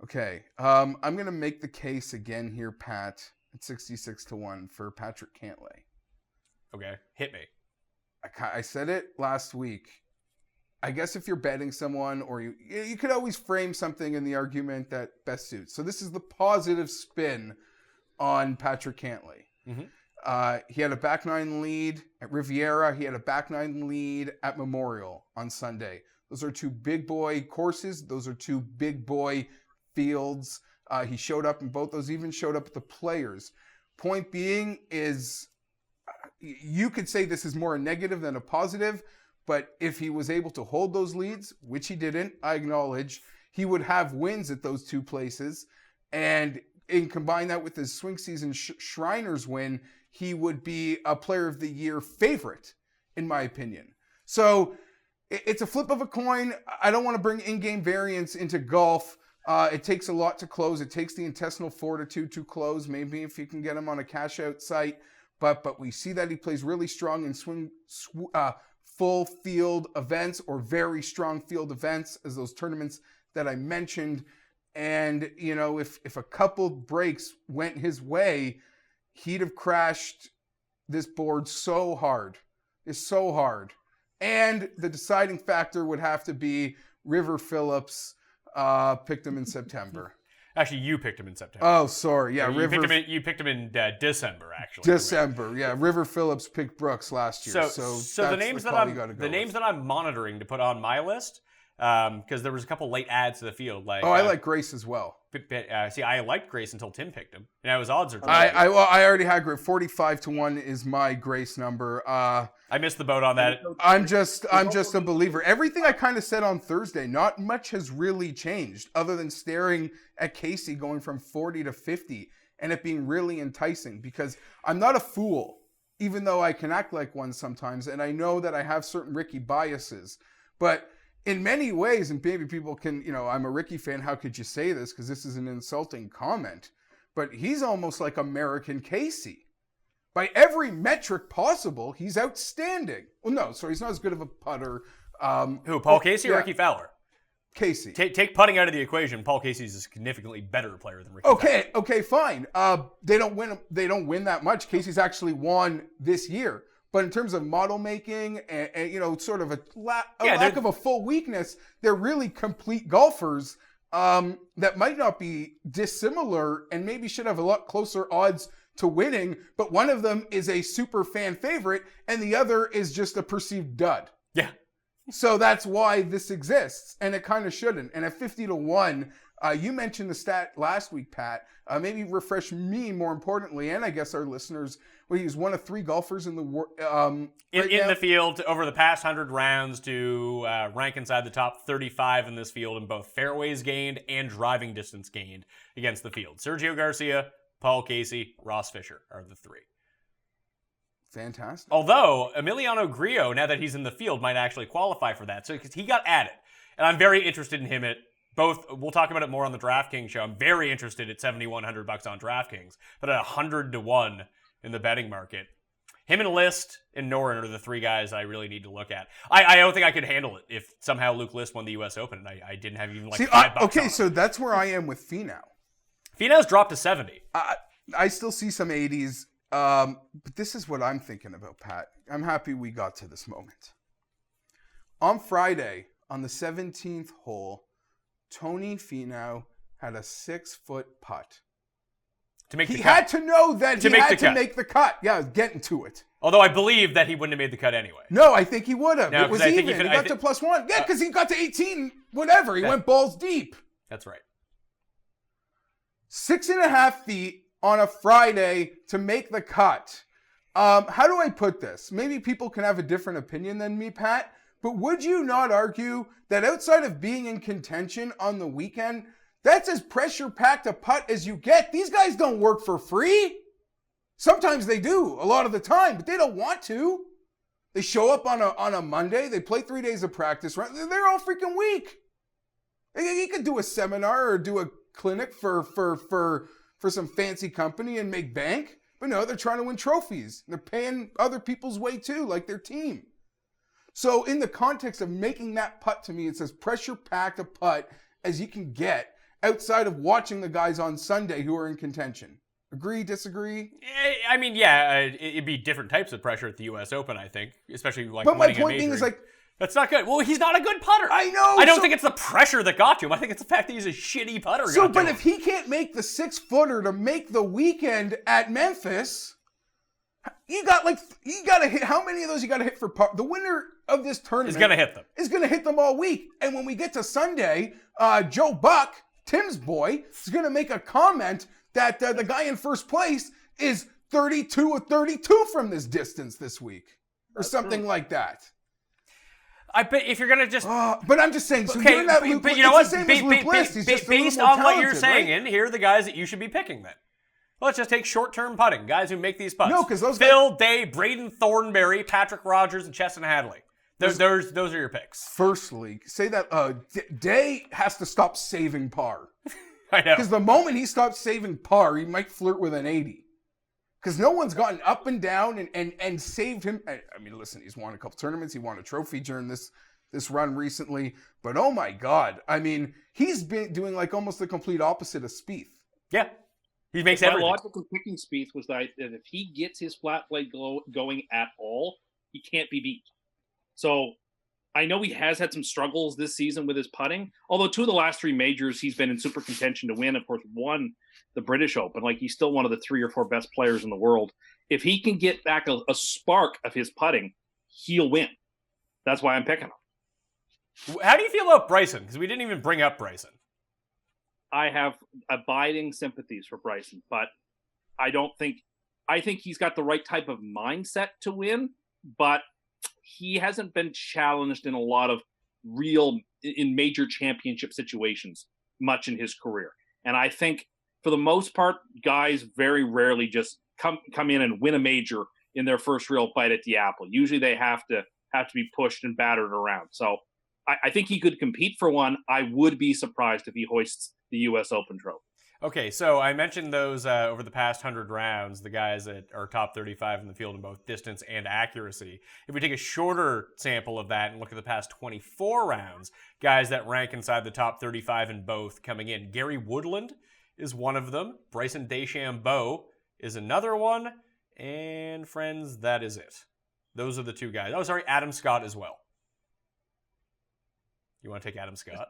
D: Okay. I'm going to make the case again here, Pat, at 66-1 for Patrick Cantlay.
C: Okay, hit me.
D: I said it last week. I guess if you're betting someone, or you could always frame something in the argument that best suits. So this is the positive spin on Patrick Cantlay.
C: Mm-hmm.
D: He had a back nine lead at Riviera. He had a back nine lead at Memorial on Sunday. Those are two big boy courses. Those are two big boy fields. He showed up in both those, even showed up at the Players. Point being is, you could say this is more a negative than a positive, but if he was able to hold those leads, which he didn't, I acknowledge, he would have wins at those two places. And combine that with his swing season Shriners win, he would be a Player of the Year favorite, in my opinion. So it's a flip of a coin. I don't want to bring in-game variance into golf. It takes a lot to close. It takes the intestinal fortitude to close. Maybe if you can get him on a cash-out site. But we see that he plays really strong in full field events, or very strong field events, as those tournaments that I mentioned. And, if a couple breaks went his way, he'd have crashed this board so hard. It's so hard. And the deciding factor would have to be River Phillips picked him in September.
C: Actually, you picked him in September.
D: Oh, sorry. Yeah,
C: you picked him in December, actually.
D: December, yeah. River Phillips picked Brooks last year.
C: So the names that I'm monitoring to put on my list, because there was a couple late adds to the field.
D: I like Grace as well.
C: See, I liked Grace until Tim picked him. Now his odds are.
D: I already had Grace. 45-1 is my Grace number.
C: I missed the boat on that.
D: I'm just a believer. Everything I kind of said on Thursday, not much has really changed, other than staring at Casey going from 40 to 50 and it being really enticing. Because I'm not a fool, even though I can act like one sometimes, and I know that I have certain Ricky biases, but. In many ways, and maybe people can, I'm a Ricky fan, how could you say this? Because this is an insulting comment. But he's almost like American Casey. By every metric possible, he's outstanding. Well, no, sorry, he's not as good of a putter.
C: Who, Paul Casey or Ricky Fowler?
D: Casey.
C: Take putting out of the equation. Paul Casey's a significantly better player than Ricky Fowler.
D: Okay, fine. They don't win that much. Casey's actually won this year. But in terms of model making and sort of a lack of a full weakness, they're really complete golfers that might not be dissimilar and maybe should have a lot closer odds to winning. But one of them is a super fan favorite and the other is just a perceived dud.
C: Yeah.
D: So that's why this exists, and it kind of shouldn't. And at 50-1, you mentioned the stat last week, Pat. Maybe refresh me more importantly, and I guess our listeners. Well, he's one of three golfers in the world
C: in the field over the past 100 rounds to rank inside the top 35 in this field in both fairways gained and driving distance gained against the field. Sergio Garcia, Paul Casey, Ross Fisher are the three.
D: Fantastic.
C: Although Emiliano Grillo, now that he's in the field, might actually qualify for that. So because he got added, and I'm very interested in him at both. We'll talk about it more on the DraftKings show. I'm very interested at $7,100 on DraftKings, but at 100-1 in the betting market. Him and List and Noren are the three guys I really need to look at. I don't think I could handle it if somehow Luke List won the U.S. Open and I didn't have even $5.
D: Okay, so that's where I am with Finau.
C: Finau's dropped to 70.
D: I still see some 80s, but this is what I'm thinking about, Pat. I'm happy we got to this moment. On Friday, on the 17th hole, Tony Finau had a 6-foot putt.
C: To make the
D: he
C: cut.
D: had to know that he had to make the cut. Yeah, I was getting to it.
C: Although I believe that he wouldn't have made the cut anyway.
D: No, I think he would have.
C: No,
D: it was even. He got to +1. Yeah, because he got to 18, whatever. He went balls deep.
C: That's right.
D: 6.5 feet on a Friday to make the cut. How do I put this? Maybe people can have a different opinion than me, Pat, but would you not argue that outside of being in contention on the weekend, that's as pressure-packed a putt as you get? These guys don't work for free. Sometimes they do, a lot of the time, but they don't want to. They show up on a Monday, they play 3 days of practice, right? They're all freaking weak. You could do a seminar or do a clinic for some fancy company and make bank. But no, they're trying to win trophies. They're paying other people's way too, like their team. So in the context of making that putt, to me, it's as pressure-packed a putt as you can get outside of watching the guys on Sunday who are in contention. Agree, disagree?
C: I mean, yeah, it'd be different types of pressure at the U.S. Open, I think, especially like
D: But my
C: winning a
D: point
C: major.
D: being is like,
C: that's not good. Well, he's not a good putter.
D: I know.
C: I don't think it's the pressure that got to him. I think it's the fact that he's a shitty putter.
D: So,
C: got to
D: but
C: him.
D: if he can't make the 6-footer to make the weekend at Memphis, you got to hit, how many of those you got to hit for par? The winner of this tournament
C: He's gonna hit them.
D: Is going to hit them all week. And when we get to Sunday, Joe Buck, Tim's boy, is going to make a comment that the guy in first place is 32 or 32 from this distance this week, or something like that.
C: I bet if you're gonna just
D: But I'm just saying. So
C: okay,
D: you're in that
C: but,
D: Luke,
C: but you know
D: it's
C: what?
D: the same as Luke List. He's just a
C: Based
D: little more
C: on what you're
D: talented,
C: saying,
D: right?
C: and here are the guys that you should be picking. Then let's just take short-term putting, guys who make these putts.
D: No, 'cause those
C: Phil Day, Braden Thornberry, Patrick Rogers, and Cheston Hadley. Those are your picks.
D: Firstly, say that Day has to stop saving par.
C: I know.
D: Because the moment he stops saving par, he might flirt with an 80. Because no one's gotten up and down and saved him. I mean, listen, he's won a couple tournaments. He won a trophy during this run recently. But oh my God. I mean, he's been doing like almost the complete opposite of Spieth.
C: Yeah, he makes
F: My
C: everything.
F: logic in picking Spieth was that if he gets his flat blade going at all, he can't be beat. So I know he has had some struggles this season with his putting, although 2 of the last 3 majors he's been in super contention to win. Of course, won the British Open. Like, he's still one of the 3 or 4 best players in the world. If he can get back a spark of his putting, he'll win. That's why I'm picking him.
C: How do you feel about Bryson? Because we didn't even bring up Bryson.
F: I have abiding sympathies for Bryson, but I think he's got the right type of mindset to win, but he hasn't been challenged in a lot of in major championship situations much in his career. And I think for the most part, guys very rarely just come in and win a major in their first real bite at the apple. Usually they have to be pushed and battered around. So I think he could compete for one. I would be surprised if he hoists the U.S. Open trophy.
C: Okay, so I mentioned those over the past 100 rounds, the guys that are top 35 in the field in both distance and accuracy. If we take a shorter sample of that and look at the past 24 rounds, guys that rank inside the top 35 in both coming in. Gary Woodland is one of them. Bryson DeChambeau is another one. And friends, that is it. Those are the 2 guys. Oh, sorry, Adam Scott as well. You want to take Adam Scott?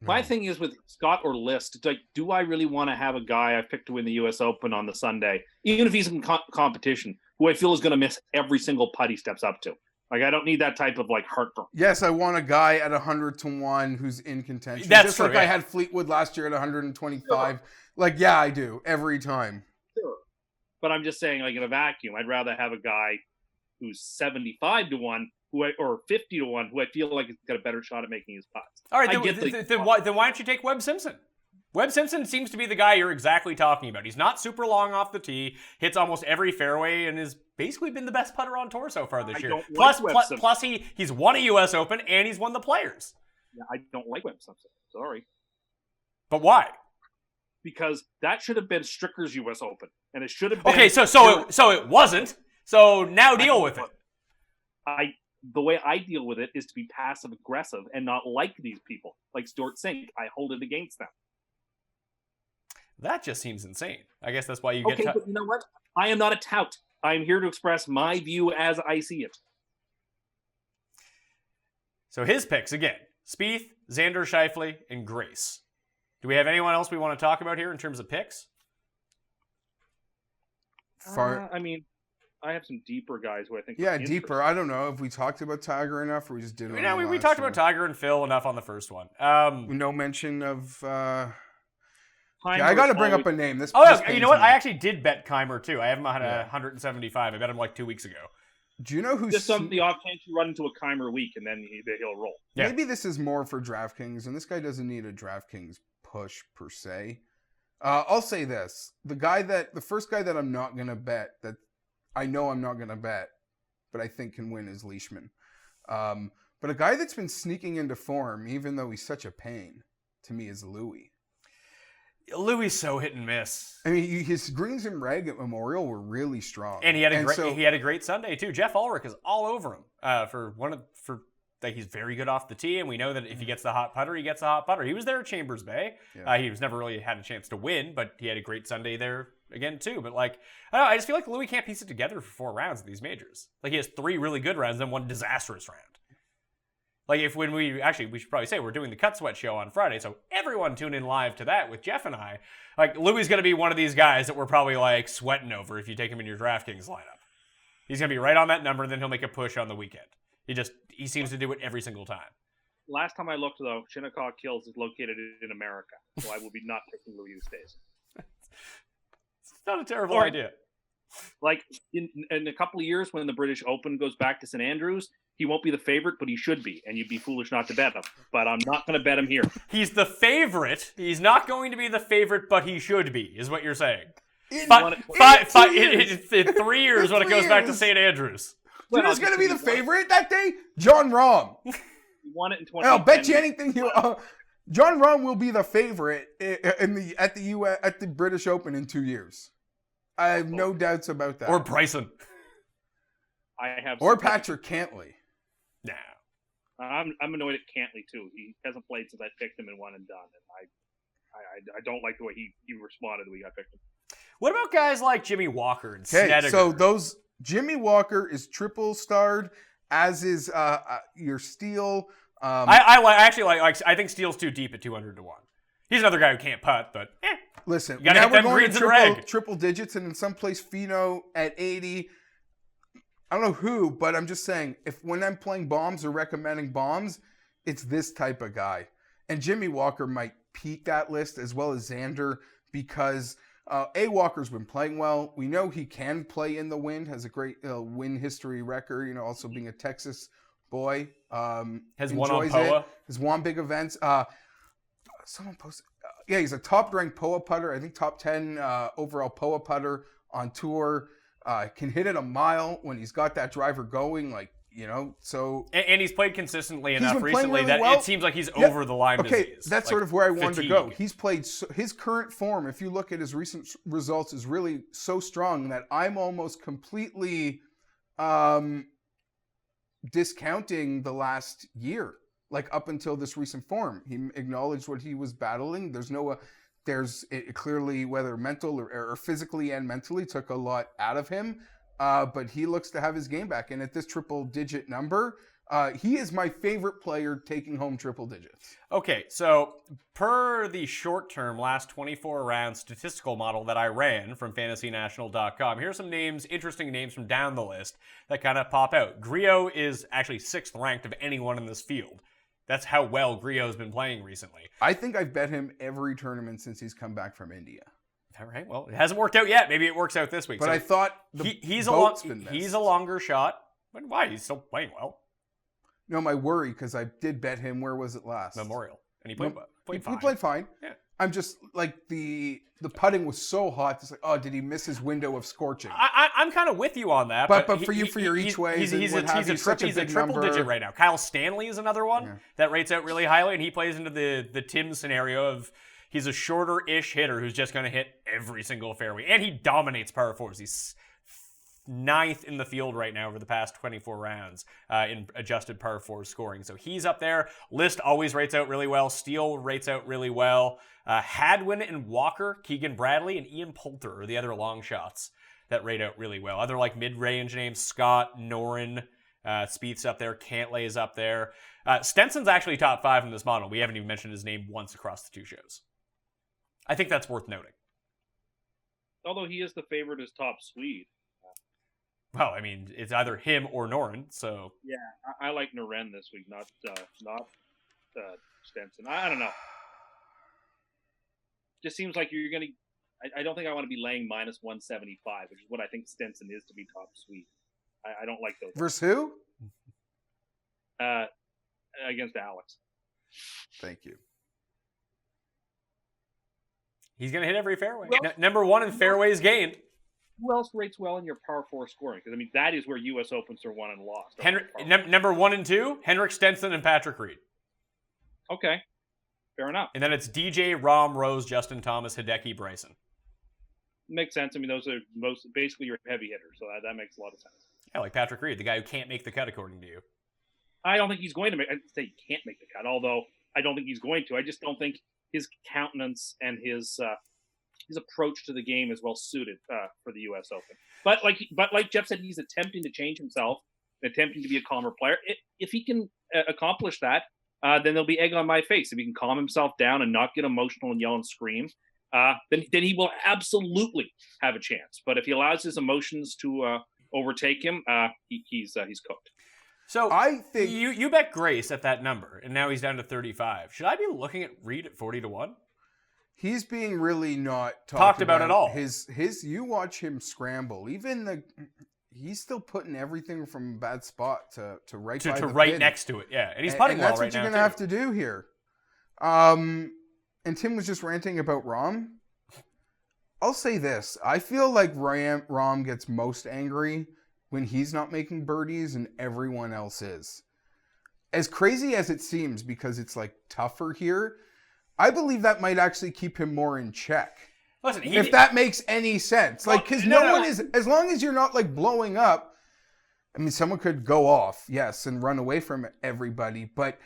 F: My thing is with Scott or List, it's like, do I really want to have a guy I've picked to win the U.S. Open on the Sunday, even if he's in competition, who I feel is going to miss every single putt he steps up to? Like, I don't need that type of, like, heartburn.
D: Yes, I want a guy at 100-1 who's in contention.
C: That's
D: just
C: true,
D: like
C: yeah.
D: I had Fleetwood last year at 125. Sure. Like, yeah, I do every time.
F: Sure. But I'm just saying, like, in a vacuum, I'd rather have a guy who's 75-1 or 50-1 who I feel like has got a better shot at making his putts.
C: All right, then why don't you take Webb Simpson? Webb Simpson seems to be the guy you're exactly talking about. He's not super long off the tee, hits almost every fairway, and has basically been the best putter on tour so far this year. Plus he's won a U.S. Open and he's won the Players.
F: Yeah, I don't like Webb Simpson. Sorry.
C: But why?
F: Because that should have been Stricker's U.S. Open, and it should have been.
C: Okay, so it wasn't. So now deal with it.
F: The way I deal with it is to be passive aggressive and not like these people, like Stuart Sink. I hold it against them.
C: That just seems insane. I guess that's why you
F: get. Okay, but you know what? I am not a tout. I am here to express my view as I see it.
C: So his picks again: Spieth, Xander Schauffele, and Grace. Do we have anyone else we want to talk about here in terms of picks?
F: I have some deeper guys who I think.
D: Yeah, deeper. I don't know if we talked about Tiger enough, or we just did it.
C: No, we talked about Tiger and Phil enough on the first one.
D: No mention of Yeah, I got to bring up a name. This.
C: Oh,
D: this
C: yeah, you
D: pains
C: know what?
D: me.
C: I actually did bet Keimer too. I have him at 175. I bet him like 2 weeks ago.
D: Do you know who's
F: Just on the off chance you run into a Keimer week and then he'll roll.
C: Yeah.
D: Maybe this is more for DraftKings, and this guy doesn't need a DraftKings push per se. I'll say this: the first guy that I'm not gonna bet, that I know I'm not gonna bet, but I think can win is Leishman. But a guy that's been sneaking into form, even though he's such a pain, to me is Louis.
C: Louis so hit and miss.
D: I mean, his greens and reg at Memorial were really strong,
C: And he had a great Sunday too. Jeff Ulrich is all over him he's very good off the tee, and we know that if he gets the hot putter, he gets the hot putter. He was there at Chambers Bay.
D: Yeah.
C: He was never really had a chance to win, but he had a great Sunday there again too. But like, I don't know, I just feel like Louis can't piece it together for 4 rounds of these majors. Like he has 3 really good rounds, then 1 disastrous round. Like we should probably say we're doing the Cut Sweat show on Friday, so everyone tune in live to that with Jeff and I. Like Louis is going to be one of these guys that we're probably like sweating over if you take him in your DraftKings lineup. He's going to be right on that number, and then he'll make a push on the weekend. He seems to do it every single time.
F: Last time I looked, though, Shinnecock Hills is located in America, so I will be not picking Louis these days.
C: It's not a terrible idea.
F: Like, in a couple of years when the British Open goes back to St. Andrews, he won't be the favorite, but he should be, and you'd be foolish not to bet him. But I'm not going to bet him here.
C: He's the favorite. He's not going to be the favorite, but he should be, is what you're saying. In 3 years when it goes back to St. Andrews.
D: Do you know who's going to be the favorite that day? John Rahm.
F: He won it in 2010.
D: I'll bet you anything. John Rahm will be the favorite at the British Open in 2 years. I have no doubts about that.
C: Or Bryson.
F: Or
D: Patrick Cantley.
C: Nah.
F: I'm annoyed at Cantley too. He hasn't played since I picked him in one and done, and I don't like the way he responded when I picked him.
C: What about guys like Jimmy Walker and
D: Okay,
C: Snedeker?
D: so Jimmy Walker is triple starred, as is your Steele.
C: I think Steele's too deep at 200 to 1. He's another guy who can't putt, but
D: listen,
C: now we're going to
D: triple digits, and in some place Fino at 80. I don't know who, but I'm just saying, when I'm playing bombs or recommending bombs, it's this type of guy. And Jimmy Walker might peak that list as well as Xander because Walker's been playing well. We know he can play in the wind, has a great win history record, also being a Texas boy.
C: Has won on POA.
D: Has won big events. Someone posted, he's a top-ranked POA putter. I think top 10 overall POA putter on tour. Can hit it a mile when he's got that driver going, so...
C: And he's played consistently enough recently
D: really
C: that
D: well.
C: It seems like he's over the Lyme disease.
D: Okay, that's sort of where I wanted to
C: fatigue.
D: go. He's played... his current form, if you look at his recent results, is really so strong that I'm almost completely discounting the last year, up until this recent form. He acknowledged what he was battling. It clearly, whether mental or physically and mentally, took a lot out of him. But he looks to have his game back. And at this triple-digit number, he is my favorite player taking home triple digits.
C: Okay, so per the short-term last 24 round statistical model that I ran from FantasyNational.com, here's some interesting names from down the list that kind of pop out. Griot is actually 6th ranked of anyone in this field. That's how well Griot's been playing recently.
D: I think I've bet him every tournament since he's come back from India.
C: All right. Well, it hasn't worked out yet. Maybe it works out this week.
D: But
C: so
D: I thought
C: he's a longer shot. But why? He's still playing well.
D: No, my worry, because I did bet him. Where was it last?
C: Memorial, and he played fine.
D: He played fine.
C: Yeah.
D: I'm just the putting was so hot. It's did he miss his window of scorching?
C: I'm kind of with you on that.
D: But for your each way,
C: he's a triple digit right now. Kyle Stanley is another one that rates out really highly, and he plays into the Tim scenario of he's a shorter-ish hitter who's just going to hit every single fairway, and he dominates par fours. He's 9th in the field right now over the past 24 rounds in adjusted par 4 scoring. So he's up there. List always rates out really well. Steele rates out really well. Hadwin and Walker, Keegan Bradley, and Ian Poulter are the other long shots that rate out really well. Other mid-range names, Scott, Norin, Spieth's up there. Cantlay is up there. Stenson's actually top 5 in this model. We haven't even mentioned his name once across the 2 shows. I think that's worth noting.
F: Although he is the favorite as top Swede.
C: Well, I mean, it's either him or Norin, so...
F: Yeah, I like Noren this week, not Stenson. I don't know. just seems like you're going to. I don't think I want to be laying minus 175, which is what I think Stenson is to be top sweep. I don't like those.
D: Versus who?
F: Against Alex.
D: Thank you.
C: He's going to hit every fairway.
F: Well-
C: Number one in fairways gained.
F: Who else rates well in your par 4 scoring? Because, I mean, that is where U.S. Opens are won and lost.
C: Number 1 and 2, Henrik Stenson and Patrick Reed.
F: Okay. Fair enough.
C: And then it's DJ, Rahm, Rose, Justin Thomas, Hideki, Bryson.
F: Makes sense. I mean, those are basically your heavy hitters, so that makes a lot of sense.
C: Yeah, like Patrick Reed, the guy who can't make the cut, according to you.
F: I don't think he's going to make. I'd say he can't make the cut, although I don't think he's going to. I just don't think his countenance and his approach to the game is well suited for the U.S. Open. But like Geoff said, he's attempting to change himself, attempting to be a calmer player. If he can accomplish that, then there'll be egg on my face. If he can calm himself down and not get emotional and yell and scream, then he will absolutely have a chance. But if he allows his emotions to overtake him, he's cooked.
C: So
D: I think
C: you bet Grace at that number, and now he's down to 35. Should I be looking at Reed at 40-1?
D: he's being really not
C: talked about at all.
D: His you watch him scramble. Even he's still putting everything from a bad spot to right by the
C: right
D: pin.
C: next to it. Yeah, and he's putting well
D: that's
C: right
D: what you're
C: now,
D: gonna have to do here. And Tim was just ranting about Rahm. I'll say this: I feel like Rahm gets most angry when he's not making birdies and everyone else is. As crazy as it seems, because it's like tougher here, I believe that might actually keep him more in check.
C: Listen,
D: If that makes any sense. Like, because no one is, as long as you're not like blowing up, I mean, someone could go off, yes, and run away from everybody. But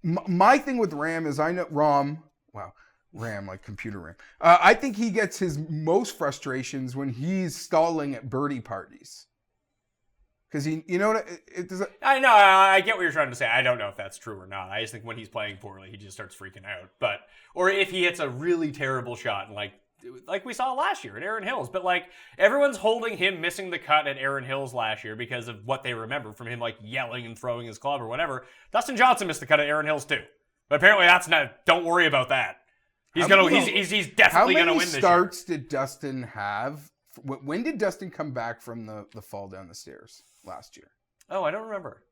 D: my thing with Ram is I know Ram, like computer Ram. I think he gets his most frustrations when he's stalling at birdie parties. Because you know what?
C: I know. I get what you're trying to say. I don't know if that's true or not. I just think when he's playing poorly, he just starts freaking out. Or if he hits a really terrible shot, and like we saw last year at Aaron Hills. But like everyone's holding him missing the cut at Aaron Hills last year because of what they remember from him, like yelling and throwing his club or whatever. Dustin Johnson missed the cut at Aaron Hills too. But apparently that's not. Don't worry about that. He's definitely gonna win this year.
D: How many starts did Dustin have? When did Dustin come back from the fall down the stairs last year?
C: Oh, I don't remember.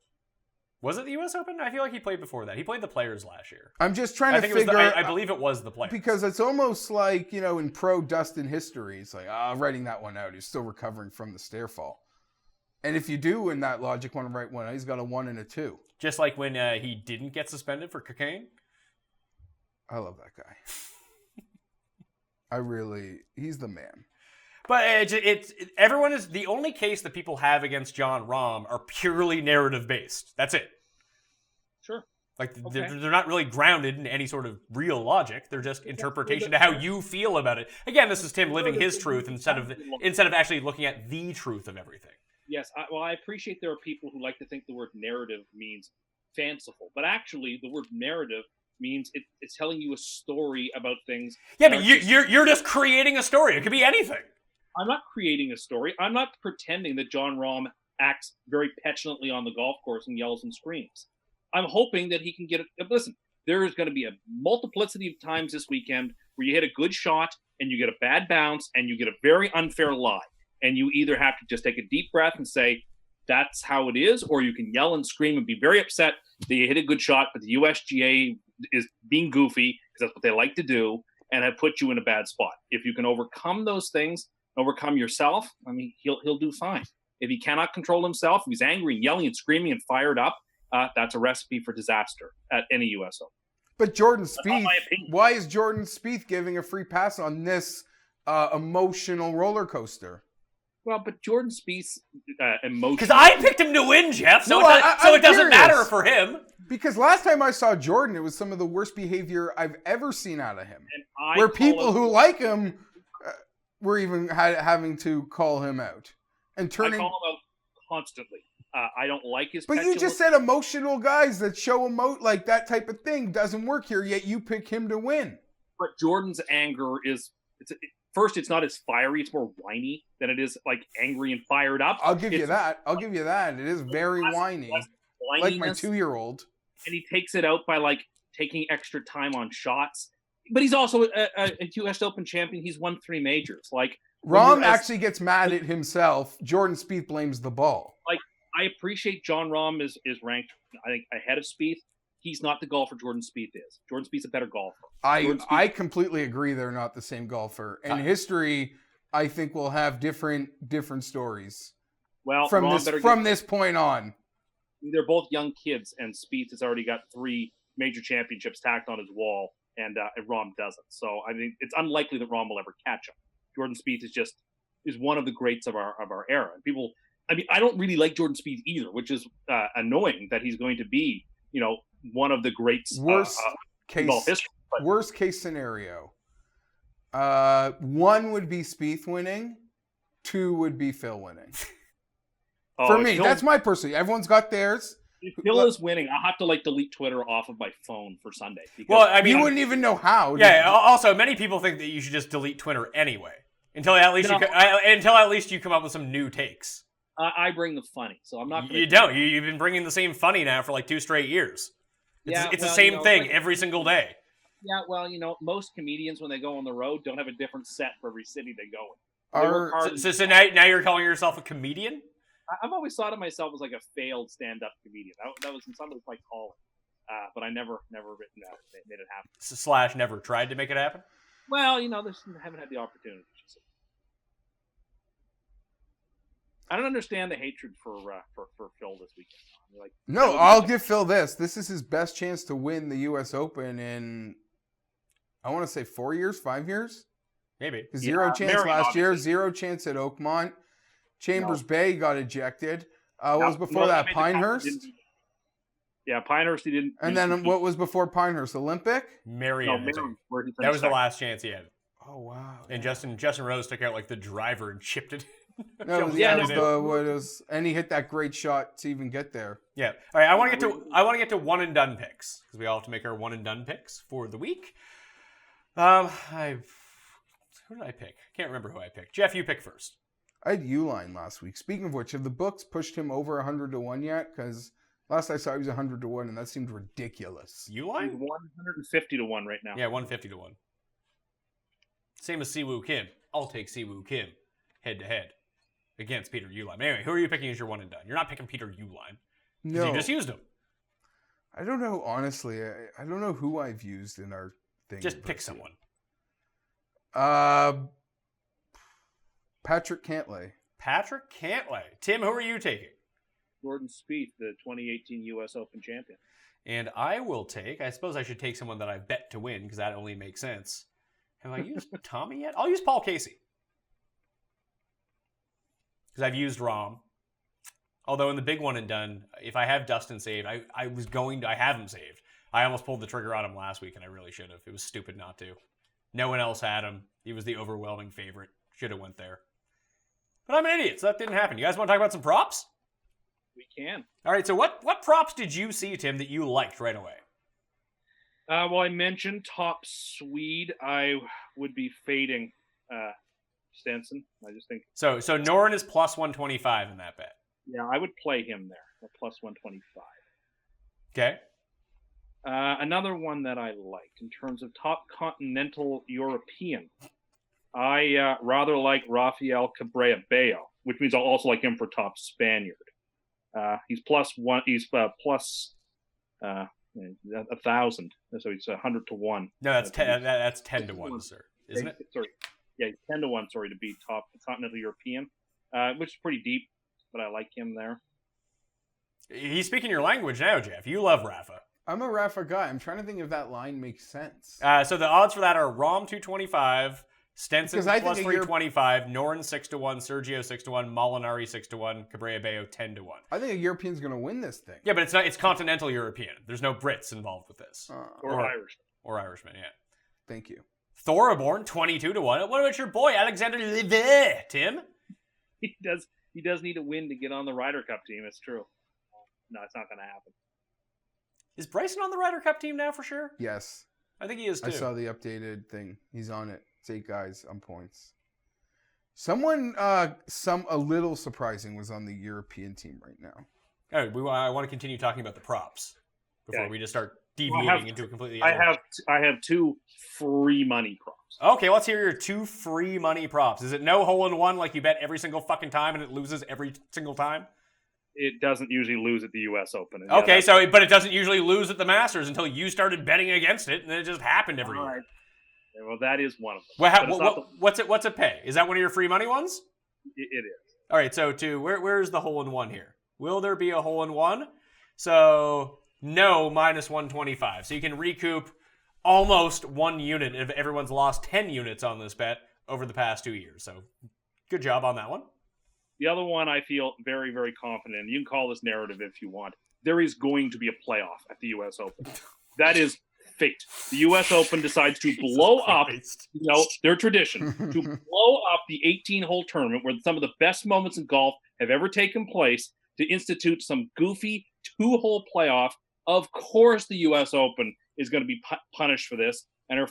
C: Was it the U.S. Open? I feel like he played before that. He played the Players last year.
D: I'm just trying to figure.
C: I believe it was the Players.
D: Because it's almost like, in pro Dustin history, it's like, writing that one out. He's still recovering from the stair fall. And if you do, in that logic, want to write one out, he's got a 1 and a 2.
C: Just like when he didn't get suspended for cocaine.
D: I love that guy. He's the man.
C: But everyone is the only case that people have against Jon Rahm are purely narrative based. That's it.
F: Sure.
C: Like they're not really grounded in any sort of real logic. They're just interpretation to how you feel about it. Again, this is Tim living his truth instead of actually looking at the truth of everything.
F: Yes, I appreciate there are people who like to think the word narrative means fanciful, but actually the word narrative means it's telling you a story about things.
C: Yeah, but you're just creating a story. It could be anything.
F: I'm not creating a story. I'm not pretending that Jon Rahm acts very petulantly on the golf course and yells and screams. I'm hoping that he can get it. Listen, there is going to be a multiplicity of times this weekend where you hit a good shot and you get a bad bounce and you get a very unfair lie. And you either have to just take a deep breath and say, that's how it is, or you can yell and scream and be very upset that you hit a good shot, but the USGA is being goofy because that's what they like to do and have put you in a bad spot. If you can overcome those things, overcome yourself, I mean, he'll do fine. If he cannot control himself, if he's angry and yelling and screaming and fired up, that's a recipe for disaster at any U.S. Open.
D: But Jordan Spieth, why is Jordan Spieth giving a free pass on this emotional roller coaster?
F: Well, but Jordan Spieth's emotion...
C: Because I picked him to win, Geoff, so it doesn't matter for him.
D: Because last time I saw Jordan, it was some of the worst behavior I've ever seen out of him. Where people who like him were even having to call him out. I call him out
F: constantly. I don't like his
D: But you just said emotional guys that show like that type of thing doesn't work here, yet you pick him to win.
F: But Jordan's anger is... First, it's not as fiery. It's more whiny than it is like angry and fired up.
D: I'll give you that. It is very whiny. Like my 2-year-old.
F: And he takes it out by like taking extra time on shots. but he's also a U.S. Open champion. He's won 3 majors. Like
D: Rahm actually gets mad at himself. Jordan Spieth blames the ball.
F: Like I appreciate John Rahm is ranked, I think, ahead of Spieth. He's not the golfer Jordan Spieth is. Jordan Spieth's a better golfer.
D: I completely agree they're not the same golfer. And history, I think, will have different stories.
F: Well,
D: from this point on.
F: They're both young kids, and Spieth has already got 3 major championships tacked on his wall, and Rahm doesn't. So I mean, it's unlikely that Rahm will ever catch him. Jordan Spieth is one of the greats of our era. And people, I mean, I don't really like Jordan Spieth either, which is annoying that he's going to be, one of the greats.
D: Worst case scenario. 1 would be Spieth winning. 2 would be Phil winning. For me, that's my personal. Everyone's got theirs.
F: If Phil is winning, I'll have to delete Twitter off of my phone for Sunday.
C: Well, I mean,
D: you wouldn't even know how.
C: Yeah. Also, many people think that you should just delete Twitter anyway until at least you come up with some new takes.
F: I bring the funny, so I'm not.
C: You don't. You've been bringing the same funny now for like 2 straight years. It's the same thing every single day.
F: Yeah, well, most comedians when they go on the road don't have a different set for every city they go in.
C: So now you're calling yourself a comedian?
F: I've always thought of myself as like a failed stand-up comedian. That was in some ways my calling, but I never written that made it happen.
C: / never tried to make it happen.
F: Well, I haven't had the opportunity. I don't understand the hatred for Phil this weekend.
D: No, I'll give Phil this. This is his best chance to win the U.S. Open in, I want to say 4 years, 5 years?
C: Maybe.
D: 0 chance last year, 0 chance at Oakmont. Chambers Bay got ejected. What was before that? Pinehurst?
F: Yeah, Pinehurst he didn't.
D: And then what was before Pinehurst? Olympic?
C: Marion. That was the last chance he had.
D: Oh, wow.
C: And Justin Rose took out the driver and chipped it.
D: And he hit that great shot to even get there.
C: Yeah. All right. I want to get to one and done picks because we all have to make our one and done picks for the week. Who did I pick? Can't remember who I picked. Geoff, you pick first.
D: I had Uline last week. Speaking of which, have the books pushed him over 100 to 1 yet? Because last I saw he was 100 to 1, and that seemed ridiculous.
C: Uline?
F: 150 to 1 right now.
C: Yeah, 150 to 1. Same as Siwoo Kim. I'll take Siwoo Kim head to head against Peter Uline. Anyway, who are you picking as your one and done? You're not picking Peter Uline.
D: No.
C: You just used him.
D: I don't know, honestly. I don't know who I've used in our thing.
C: Just pick someone.
D: Patrick Cantlay.
C: Patrick Cantlay. Tim, who are you taking?
F: Jordan Spieth, the 2018 U.S. Open champion.
C: And I will take, I suppose I should take someone that I bet to win because that only makes sense. Have I used Tommy yet? I'll use Paul Casey. Because I've used Rahm. Although in the big one and done, if I have Dustin saved, I have him saved. I almost pulled the trigger on him last week and I really should have. It was stupid not to. No one else had him. He was the overwhelming favorite. Should have went there. But I'm an idiot, so that didn't happen. You guys want to talk about some props?
F: We can.
C: All right, so what props did you see, Tim, that you liked right away?
F: Well, I mentioned top Swede. I would be fading Stenson. I just think...
C: So Noren is plus 125 in that bet.
F: Yeah, I would play him there, at plus 125.
C: Okay.
F: Another one that I liked in terms of top continental European. I rather like Rafael Cabrera Bello, which means I'll also like him for top Spaniard. He's plus one. He's plus 1,000, so he's 100 to 1.
C: No, that's 10. That's 10 to 1, sir, isn't it?
F: Sorry, yeah, 10 to 1. Sorry, to be top continental European, which is pretty deep, but I like him there.
C: He's speaking your language now, Geoff. You love Rafa.
D: I'm a Rafa guy. I'm trying to think if that line makes sense.
C: So the odds for that are Rahm 225. Stenson plus 325, Noren 6 to 1, Sergio 6 to 1, Molinari 6 to 1, Cabrera Bello 10 to 1.
D: I think a European's going to win this thing.
C: Yeah, but it's not. It's continental European. There's no Brits involved with this.
F: Or Irishmen.
C: Or Irishmen, yeah.
D: Thank you.
C: Thoreborn 22 to 1. What about your boy Alexander Levy, Tim?
F: He does need a win to get on the Ryder Cup team. It's true. No, it's not going to happen.
C: Is Bryson on the Ryder Cup team now for sure?
D: Yes.
C: I think he is too.
D: I saw the updated thing. He's on it. It's 8 guys on points. Someone, a little surprising was on the European team right now.
C: Oh, I want to continue talking about the props before we just start deviating into a completely
F: I
C: other...
F: have two free money props.
C: Okay, let's hear your 2 free money props. Is it no hole-in-one like you bet every single fucking time and it loses every single time?
F: It doesn't usually lose at the U.S. Open. And
C: Okay, but it doesn't usually lose at the Masters until you started betting against it, and then it just happened every year.
F: Right. Well, that is one of them.
C: Well, what's it pay? Is that one of your free money ones?
F: It is.
C: All right, so where's the hole-in-one here? Will there be a hole-in-one? So no, minus 125. So you can recoup almost 1 unit if everyone's lost 10 units on this bet over the past 2 years. So good job on that one.
F: The other one I feel very, very confident in. You can call this narrative if you want. There is going to be a playoff at the U.S. Open. That is fate. The U.S. Open decides to blow up, their tradition, to blow up the 18-hole tournament where some of the best moments in golf have ever taken place, to institute some goofy 2-hole playoff. Of course, the U.S. Open is going to be punished for this, and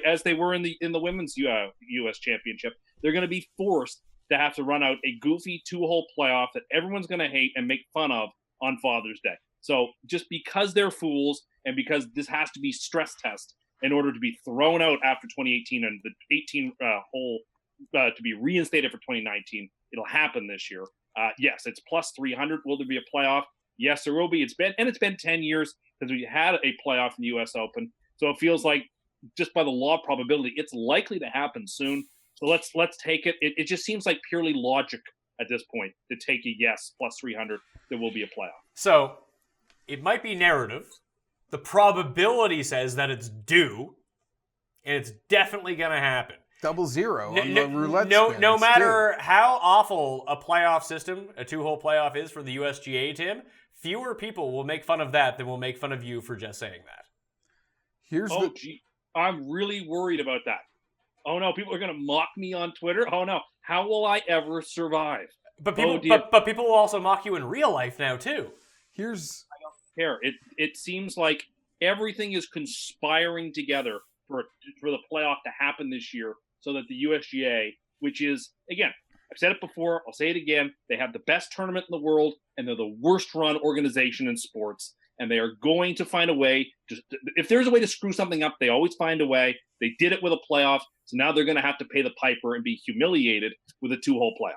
F: as they were in the women's U.S. Championship, they're going to be forced to have to run out a goofy 2-hole playoff that everyone's going to hate and make fun of on Father's Day. So just because they're fools and because this has to be stress test in order to be thrown out after 2018 and the 18-hole to be reinstated for 2019, it'll happen this year. Yes, it's plus 300. Will there be a playoff? Yes, there will be. It's been 10 years since we had a playoff in the U.S. Open. So it feels like just by the law of probability, it's likely to happen soon. So let's take it. It just seems like purely logic at this point to take a yes, plus 300, there will be a playoff.
C: So it might be narrative. The probability says that it's due, and it's definitely going to happen.
D: 0-0 on the roulette spin.
C: No matter how awful a playoff system, a 2-hole playoff is for the USGA, Tim, fewer people will make fun of that than will make fun of you for just saying that.
F: Gee, I'm really worried about that. Oh no, people are going to mock me on Twitter. Oh no, how will I ever survive?
C: But people will also mock you in real life now too.
F: I don't care. It seems like everything is conspiring together for the playoff to happen this year, so that the USGA, which is, again, I've said it before, I'll say it again, they have the best tournament in the world, and they're the worst run organization in sports, and they are going to find a way. If there's a way to screw something up, they always find a way. They did it with a playoff, so now they're going to have to pay the piper and be humiliated with a 2-hole playoff.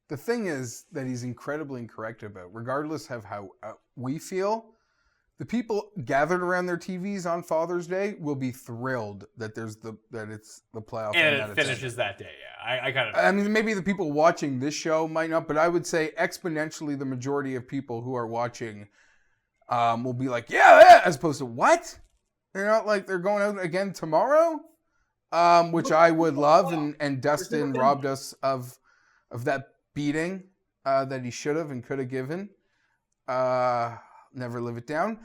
D: The thing is that he's incredibly incorrect about, regardless of how we feel, the people gathered around their TVs on Father's Day will be thrilled that it's the playoff
C: and it finishes that day. Yeah,
D: I mean, maybe the people watching this show might not, but I would say exponentially the majority of people who are watching will be like, yeah, as opposed to what? They're not like they're going out again tomorrow, which I would love. And Dustin robbed us of that beating that he should have and could have given. Never live it down.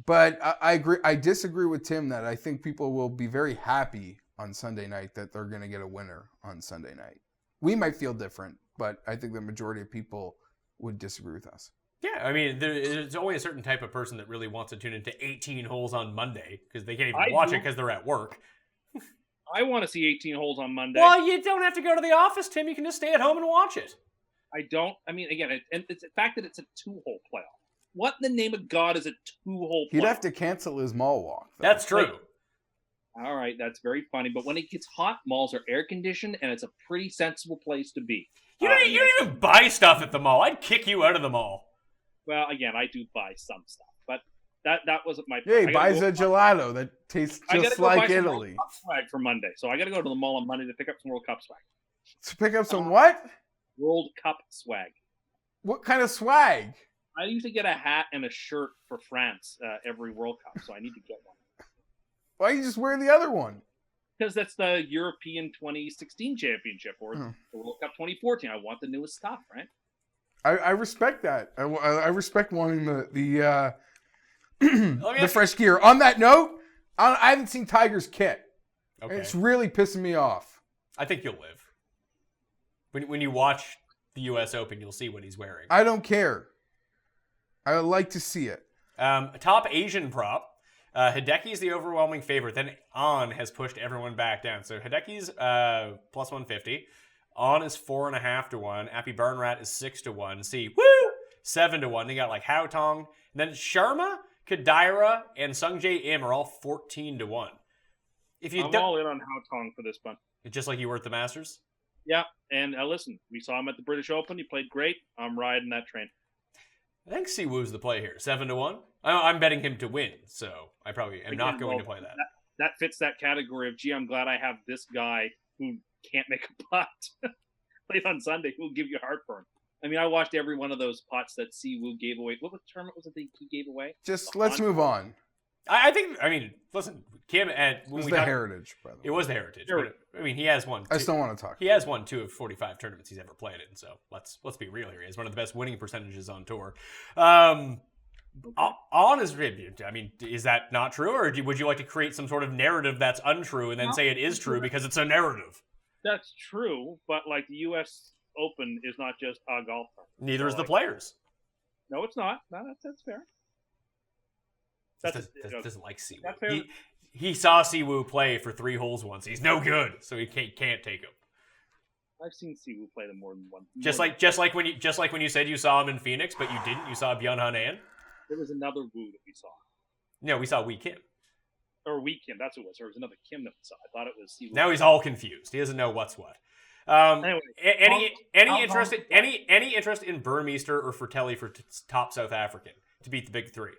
D: But I agree. I disagree with Tim that I think people will be very happy on Sunday night that they're going to get a winner on Sunday night. We might feel different, but I think the majority of people would disagree with us.
C: Yeah, I mean, there's only a certain type of person that really wants to tune into 18 holes on Monday because they can't even watch it because they're at work.
F: I want to see 18 holes on Monday.
C: Well, you don't have to go to the office, Tim. You can just stay at home and watch it.
F: I don't. I mean, again, it's the fact that it's a 2-hole playoff. What in the name of God is a 2-hole playoff?
D: He'd have to cancel his mall walk, though.
C: That's true.
F: All right, that's very funny. But when it gets hot, malls are air-conditioned, and it's a pretty sensible place to be.
C: You don't even buy stuff at the mall. I'd kick you out of the mall.
F: Well, again, I do buy some stuff, but that wasn't my.
D: Yeah, he buys a gelato that tastes just like Italy.
F: World Cup swag for Monday, so I got to go to the mall on Monday to pick up some World Cup swag.
D: To pick up some what?
F: World Cup swag.
D: What kind of swag?
F: I usually get a hat and a shirt for France every World Cup, so I need to get one.
D: Why don't you just wear the other one?
F: Because that's the European 2016 Championship or the World Cup 2014. I want the newest stuff, right?
D: I respect that. I respect wanting the the fresh gear. On that note, I haven't seen Tiger's kit. Okay. It's really pissing me off.
C: I think you'll live. When you watch the U.S. Open, you'll see what he's wearing.
D: I don't care. I would like to see it.
C: Top Asian prop. Hideki's the overwhelming favorite. Then On has pushed everyone back down. So Hideki's plus 150. On is 4.5 to 1. Appy Burnrat is 6 to 1. See, 7 to 1. They got like Hao Tong. And then Sharma Kadira and Sungjae Im are all 14 to 1. If you
F: I'm all in on Hao Tong for this one.
C: just like you were at the Masters.
F: Yeah, and listen, we saw him at the British Open. He played great. I'm riding that train.
C: I think Siwoo's the play here, 7 to 1. I'm betting him to win, so I probably am not going to play that.
F: That fits that category of, gee, I'm glad I have this guy who can't make a putt. Played on Sunday, who'll give you heartburn. I mean, I watched every one of those putts that Siwoo gave away. What tournament was it that he gave away?
D: Just let's move on.
C: I think, listen, Kim,
D: It was the Heritage, by the way.
C: It was the Heritage. But, he has won.
D: I still want to talk.
C: He has won 2 of 45 tournaments he's ever played in, so let's be real here. He has one of the best winning percentages on tour. On his is that not true, or would you like to create some sort of narrative that's untrue and then say it is true because it's a narrative?
F: That's true, but like the U.S. Open is not just a golf tournament.
C: Neither is the Players.
F: No, it's not. No, that's fair.
C: Doesn't like Siwoo. He saw Siwoo play for 3 holes once. He's no good, so he can't take him.
F: I've seen Siwoo play them more than one.
C: Just like when you said you saw him in Phoenix, but you didn't. You saw Byung-hun An.
F: There was another Woo that we saw.
C: No, we saw Wee Kim.
F: Or Wee Kim, that's what it was. There was another Kim that we saw. I thought it was Siwoo.
C: Now he's all confused. He doesn't know what's what.
F: Anyway,
C: any interest in Burmeister or Fratelli for top South African to beat the big 3?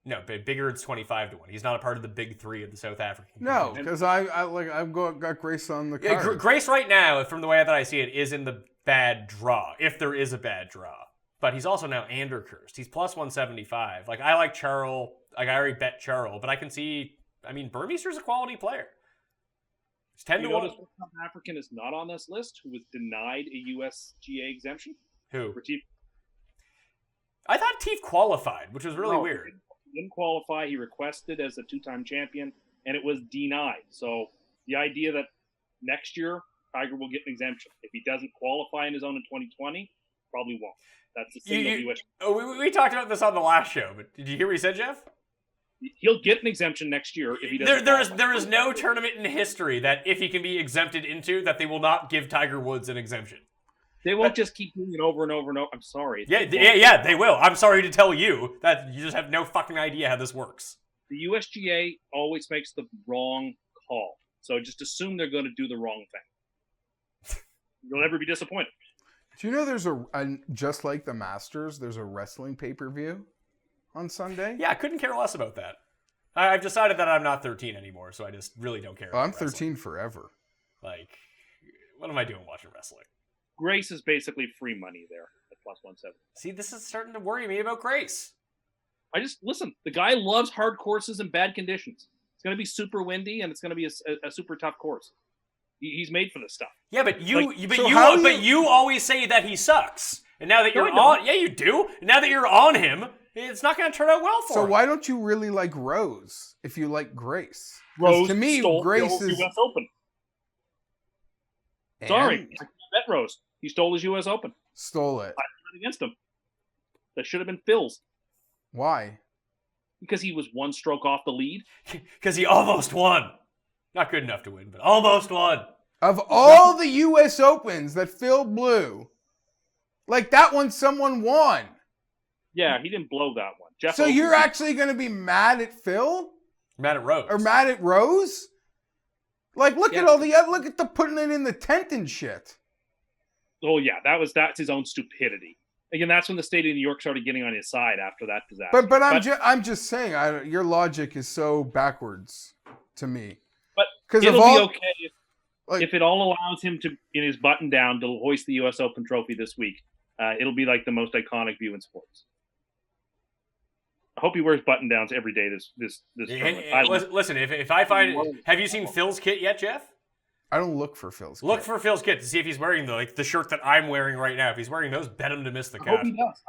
C: No, but Big Earn's 25 to 1. He's not a part of the big 3 of the South African.
D: No, because I've got Grace on the card.
C: Yeah, Grace right now, from the way that I see it, is in the bad draw, if there is a bad draw. But he's also now Andercursed. He's plus 175. Like, I like Charles. Like, I already bet Charles, but I can see. Burmeister's a quality player. It's 10 to 1.
F: South African is not on this list who was denied a USGA exemption.
C: Who?
F: Retief.
C: I thought Teef qualified, which was really weird.
F: He didn't qualify. He requested as a 2-time champion, and it was denied. So the idea that next year Tiger will get an exemption. If he doesn't qualify in his own in 2020, probably won't. That's the signal
C: we talked about this on the last show, but did you hear what he said, Jeff?
F: He'll get an exemption next year if he doesn't.
C: There is no tournament in history that if he can be exempted into, that they will not give Tiger Woods an exemption.
F: They won't just keep doing it over and over and over. I'm sorry.
C: Yeah, they will. I'm sorry to tell you that you just have no fucking idea how this works.
F: The USGA always makes the wrong call. So just assume they're going to do the wrong thing. You'll never be disappointed.
D: Do you know there's a just like the Masters, there's a wrestling pay-per-view on Sunday?
C: Yeah, I couldn't care less about that. I've decided that I'm not 13 anymore, so I just really don't care.
D: I'm 13 forever.
C: Like, what am I doing watching wrestling?
F: Grace is basically free money there at plus 170.
C: See, this is starting to worry me about Grace.
F: Listen, the guy loves hard courses and bad conditions. It's going to be super windy, and it's going to be a super tough course. He's made for this stuff.
C: Yeah, but you always say that he sucks. And now that you're on, yeah, you do. And now that you're on him, it's not going to turn out well for him.
D: So why don't you really like Rose if you like Grace?
F: Rose
D: to me, Grace is
F: US Open. Sorry, I bet Rose. He stole his U.S. Open.
D: Stole it.
F: I bet against him. That should have been Phil's.
D: Why?
F: Because he was 1 stroke off the lead.
C: Because he almost won. Not good enough to win, but almost won.
D: Of all the U.S. Opens that Phil blew, like that one someone won.
F: Yeah, he didn't blow that one. Jeff
D: so
F: Oakley.
D: You're actually going to be mad at Phil?
C: Mad at Rose.
D: Or mad at Rose? Like, look at all the other, look at the putting it in the tent and shit.
F: Oh yeah, that's his own stupidity. Again, that's when the state of New York started getting on his side after that disaster.
D: But I'm just saying, your logic is so backwards to me.
F: But it'll be okay if it all allows him to, in his button down, to hoist the U.S. Open trophy this week. It'll be like the most iconic view in sports. I hope he wears button downs every day this tournament.
C: Listen, if I find, have you seen Phil's kit yet, Jeff?
D: I don't look for Phil's kit.
C: Look for Phil's kit to see if he's wearing the shirt that I'm wearing right now. If he's wearing those, bet him to miss the cut.
F: I hope he does.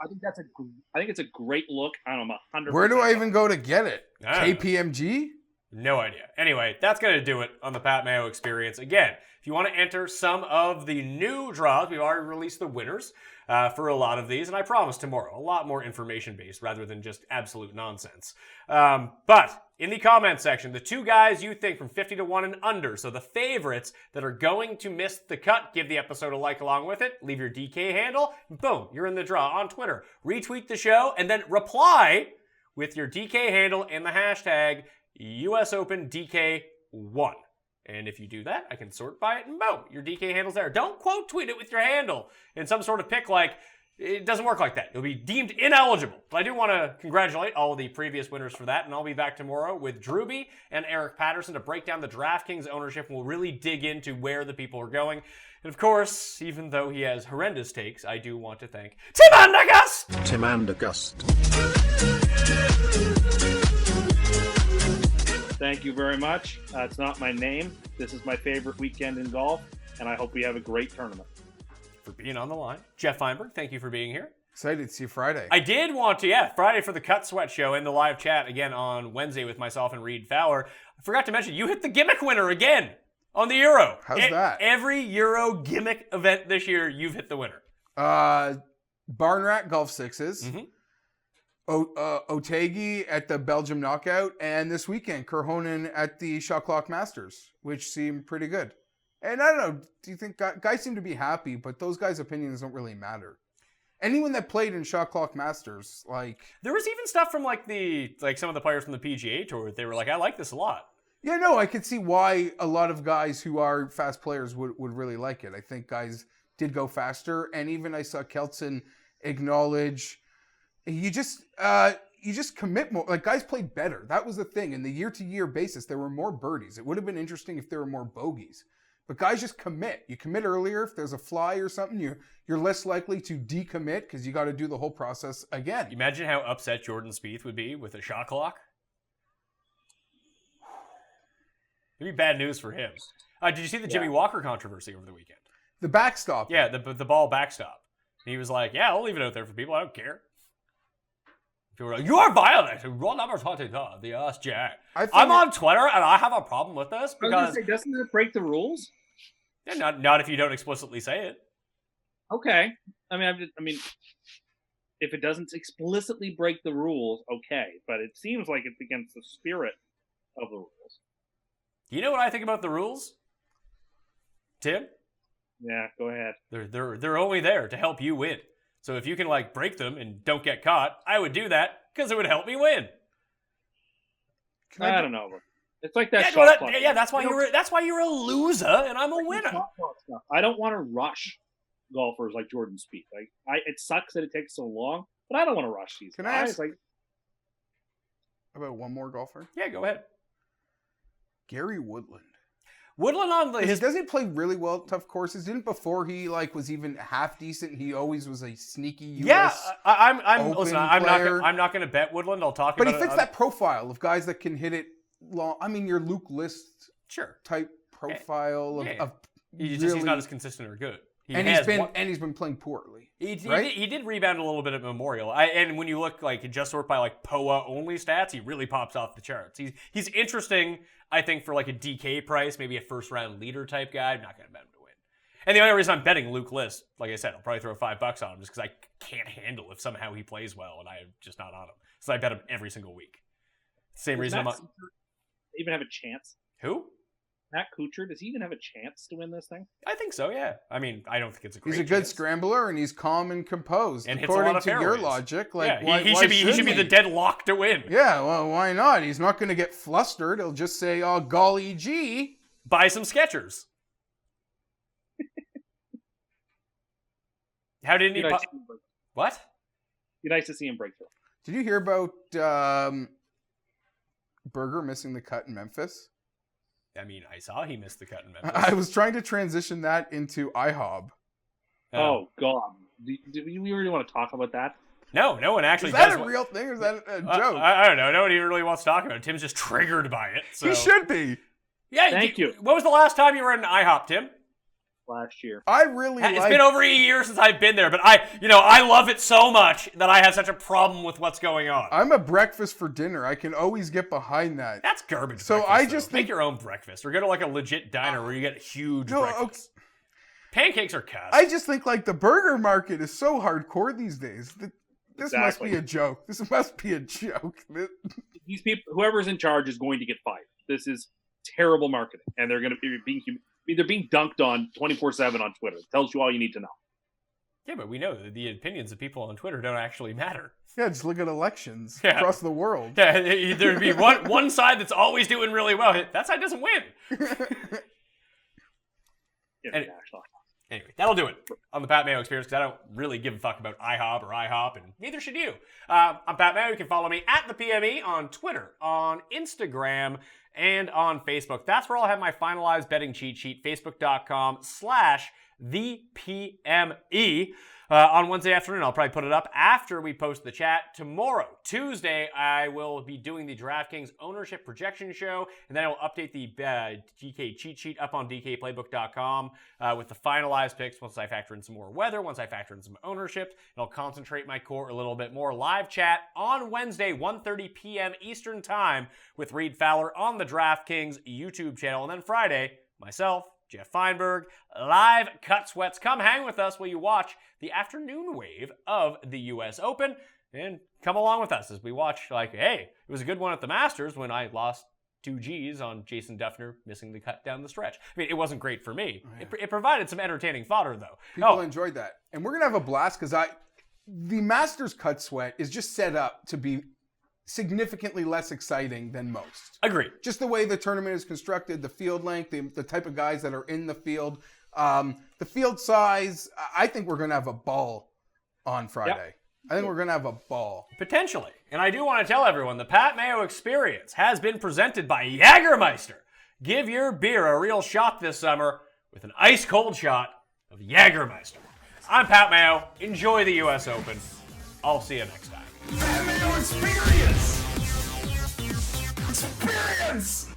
F: I think it's a great look. I'm 100%.
D: Where do I even go to get it? KPMG?
C: No idea. Anyway, that's going to do it on the Pat Mayo experience. Again, if you want to enter some of the new draws, we've already released the winners for a lot of these, and I promise tomorrow, a lot more information-based rather than just absolute nonsense. But in the comment section, the 2 guys you think from 50 to 1 and under, so the favorites that are going to miss the cut, give the episode a like along with it, leave your DK handle, boom, you're in the draw on Twitter. Retweet the show, and then reply with your DK handle and the hashtag US Open DK1. And if you do that, I can sort by it, and boom, your DK handle's there. Don't quote tweet it with your handle in some sort of pick like, it doesn't work like that. You'll be deemed ineligible. But I do want to congratulate all of the previous winners for that, and I'll be back tomorrow with Drewby and Eric Patterson to break down the DraftKings ownership, and we'll really dig into where the people are going. And of course, even though he has horrendous takes, I do want to thank Tim Andercursed!
A: Tim Andercursed.
F: Thank you very much. It's not my name. This is my favorite weekend in golf, and I hope we have a great tournament.
C: For being on the line. Geoff Fienberg, thank you for being here.
D: Excited to see you Friday.
C: I did want to, Friday for the Cut Sweat Show and the live chat again on Wednesday with myself and Reed Fowler. I forgot to mention, you hit the gimmick winner again on the Euro.
D: How's that?
C: Every Euro gimmick event this year, you've hit the winner.
D: Barn Rat Golf Sixes.
C: Mm-hmm.
D: Otegi at the Belgium Knockout, and this weekend, Kerhonen at the Shot Clock Masters, which seemed pretty good. And I don't know, do you think guys seem to be happy, but those guys' opinions don't really matter. Anyone that played in Shot Clock Masters, like...
C: There was even stuff from some of the players from the PGA Tour, they were like, I like this a lot.
D: Yeah, no, I could see why a lot of guys who are fast players would really like it. I think guys did go faster, and even I saw Keltson acknowledge... You just commit more. Like, guys played better. That was the thing. In the year-to-year basis, there were more birdies. It would have been interesting if there were more bogeys. But guys just commit. You commit earlier. If there's a fly or something, you're less likely to decommit because you got to do the whole process again.
C: Imagine how upset Jordan Spieth would be with a shot clock. It'd be bad news for him. Did you see the Jimmy Walker controversy over the weekend?
D: The backstop.
C: Yeah, the ball backstop. He was like, I'll leave it out there for people. I don't care. People were like, you are violating rule number 22, the USJ. I'm on Twitter, and I have a problem with this because...
F: doesn't it break the rules?
C: Yeah, not if you don't explicitly say it.
F: Okay. I mean, if it doesn't explicitly break the rules, okay. But it seems like it's against the spirit of the rules.
C: You know what I think about the rules? Tim?
F: Yeah, go ahead.
C: They're only there to help you win. So if you can break them and don't get caught, I would do that because it would help me win.
F: I don't know. It's like that.
C: That's why you're a loser and I'm a winner.
F: I don't want to rush golfers like Jordan Spieth. It sucks that it takes so long, but I don't want to rush these guys.
D: I ask about one more golfer?
C: Yeah, go ahead.
D: Gary Woodland.
C: Woodland
D: doesn't he play really well at tough courses? Didn't before he was even half decent, he always was a sneaky US
C: I'm
D: player.
C: I'm not going to bet Woodland. I'll talk
D: but
C: about it.
D: But he fits that profile of guys that can hit it long. I mean, your Luke List type profile of
C: he's not as consistent or good.
D: He's been playing poorly.
C: He did rebound a little bit at Memorial. And when you look just sort by POA only stats, he really pops off the charts. He's interesting, I think, for a DK price, maybe a first round leader type guy. I'm not going to bet him to win. And the only reason I'm betting Luke List, like I said, I'll probably throw $5 on him just because I can't handle if somehow he plays well and I'm just not on him. So I bet him every single week. Same reason I'm on.
F: Even have a chance?
C: Who?
F: Matt Kuchar, does he even have a chance to win this thing?
C: I think so, yeah. I mean, I don't think it's a great
D: He's a good scrambler, and he's calm and composed.
C: And
D: according
C: hits a lot of
D: to your logic,
C: he should be the dead lock to win.
D: Yeah, well, why not? He's not going to get flustered. He'll just say, "Oh, golly gee."
C: Buy some Skechers. How didn't he? What?
F: Be nice to see him break through.
D: Did you hear about Berger missing the cut in Memphis?
C: I mean, I saw he missed the cut in Memphis.
D: I was trying to transition that into IHOB.
F: Oh, God. Do we really want to talk about that?
C: No one actually
D: does. Is that a real thing, or is that a joke?
C: I don't know. No one even really wants to talk about it. Tim's just triggered by it. So.
D: He should be.
C: Yeah.
F: Thank you.
C: When was the last time you were at an IHOP, Tim?
F: last year.
D: I really
C: It's
D: like.
C: been over a year since I've been there, but I love it so much that I have such a problem with what's going on.
D: I'm a breakfast for dinner. I can always get behind that.
C: That's garbage.
D: So
C: breakfast,
D: I
C: though.
D: just
C: make
D: think-
C: your own breakfast, or go to like a legit diner where you get huge
D: No,
C: breakfast. Pancakes are cuss.
D: I just think like the burger market is so hardcore these days. This must
F: Exactly.
D: be a joke. This must be a joke.
F: These people, whoever's in charge, is going to get fired. This is terrible marketing, and they're going to be they're being dunked on 24/7 on Twitter. It tells you all you need to know.
C: Yeah, but we know that the opinions of people on Twitter don't actually matter.
D: Yeah, just look at elections
C: Yeah.
D: across the world.
C: Yeah, there'd be one side that's always doing really well. That side doesn't win.
F: International.
C: Anyway, that'll do it on the Pat Mayo Experience, because I don't really give a fuck about IHOP or IHOP, and neither should you. I'm Pat Mayo. You can follow me at the PME on Twitter, on Instagram, and on Facebook. That's where I'll have my finalized betting cheat sheet, facebook.com/thepme. On Wednesday afternoon, I'll probably put it up after we post the chat. Tomorrow, Tuesday, I will be doing the DraftKings ownership projection show, and then I will update the DK cheat sheet up on dkplaybook.com with the finalized picks once I factor in some more weather, once I factor in some ownership, and I'll concentrate my core a little bit more. Live chat on Wednesday, 1:30 p.m. Eastern Time with Reed Fowler on the DraftKings YouTube channel, and then Friday, myself, Geoff Fienberg, live cut sweats. Come hang with us while you watch the afternoon wave of the U.S. Open, and come along with us as we watch, hey, it was a good one at the Masters when I lost 2 Gs on Jason Duffner missing the cut down the stretch. I mean, it wasn't great for me.
D: Oh, yeah.
C: It provided some entertaining fodder, though.
D: People enjoyed that. And we're going to have a blast because the Masters cut sweat is just set up to be significantly less exciting than most.
C: Agreed.
D: Just the way the tournament is constructed, the field length, the type of guys that are in the field, the field size. I think we're going to have a ball on Friday.
F: Yep.
D: I think we're going to have a ball.
C: Potentially. And I do want to tell everyone, the Pat Mayo Experience has been presented by Jägermeister. Give your beer a real shot this summer with an ice-cold shot of Jägermeister. I'm Pat Mayo. Enjoy the U.S. Open. I'll see you next time.
B: Pat Mayo Experience! Experience!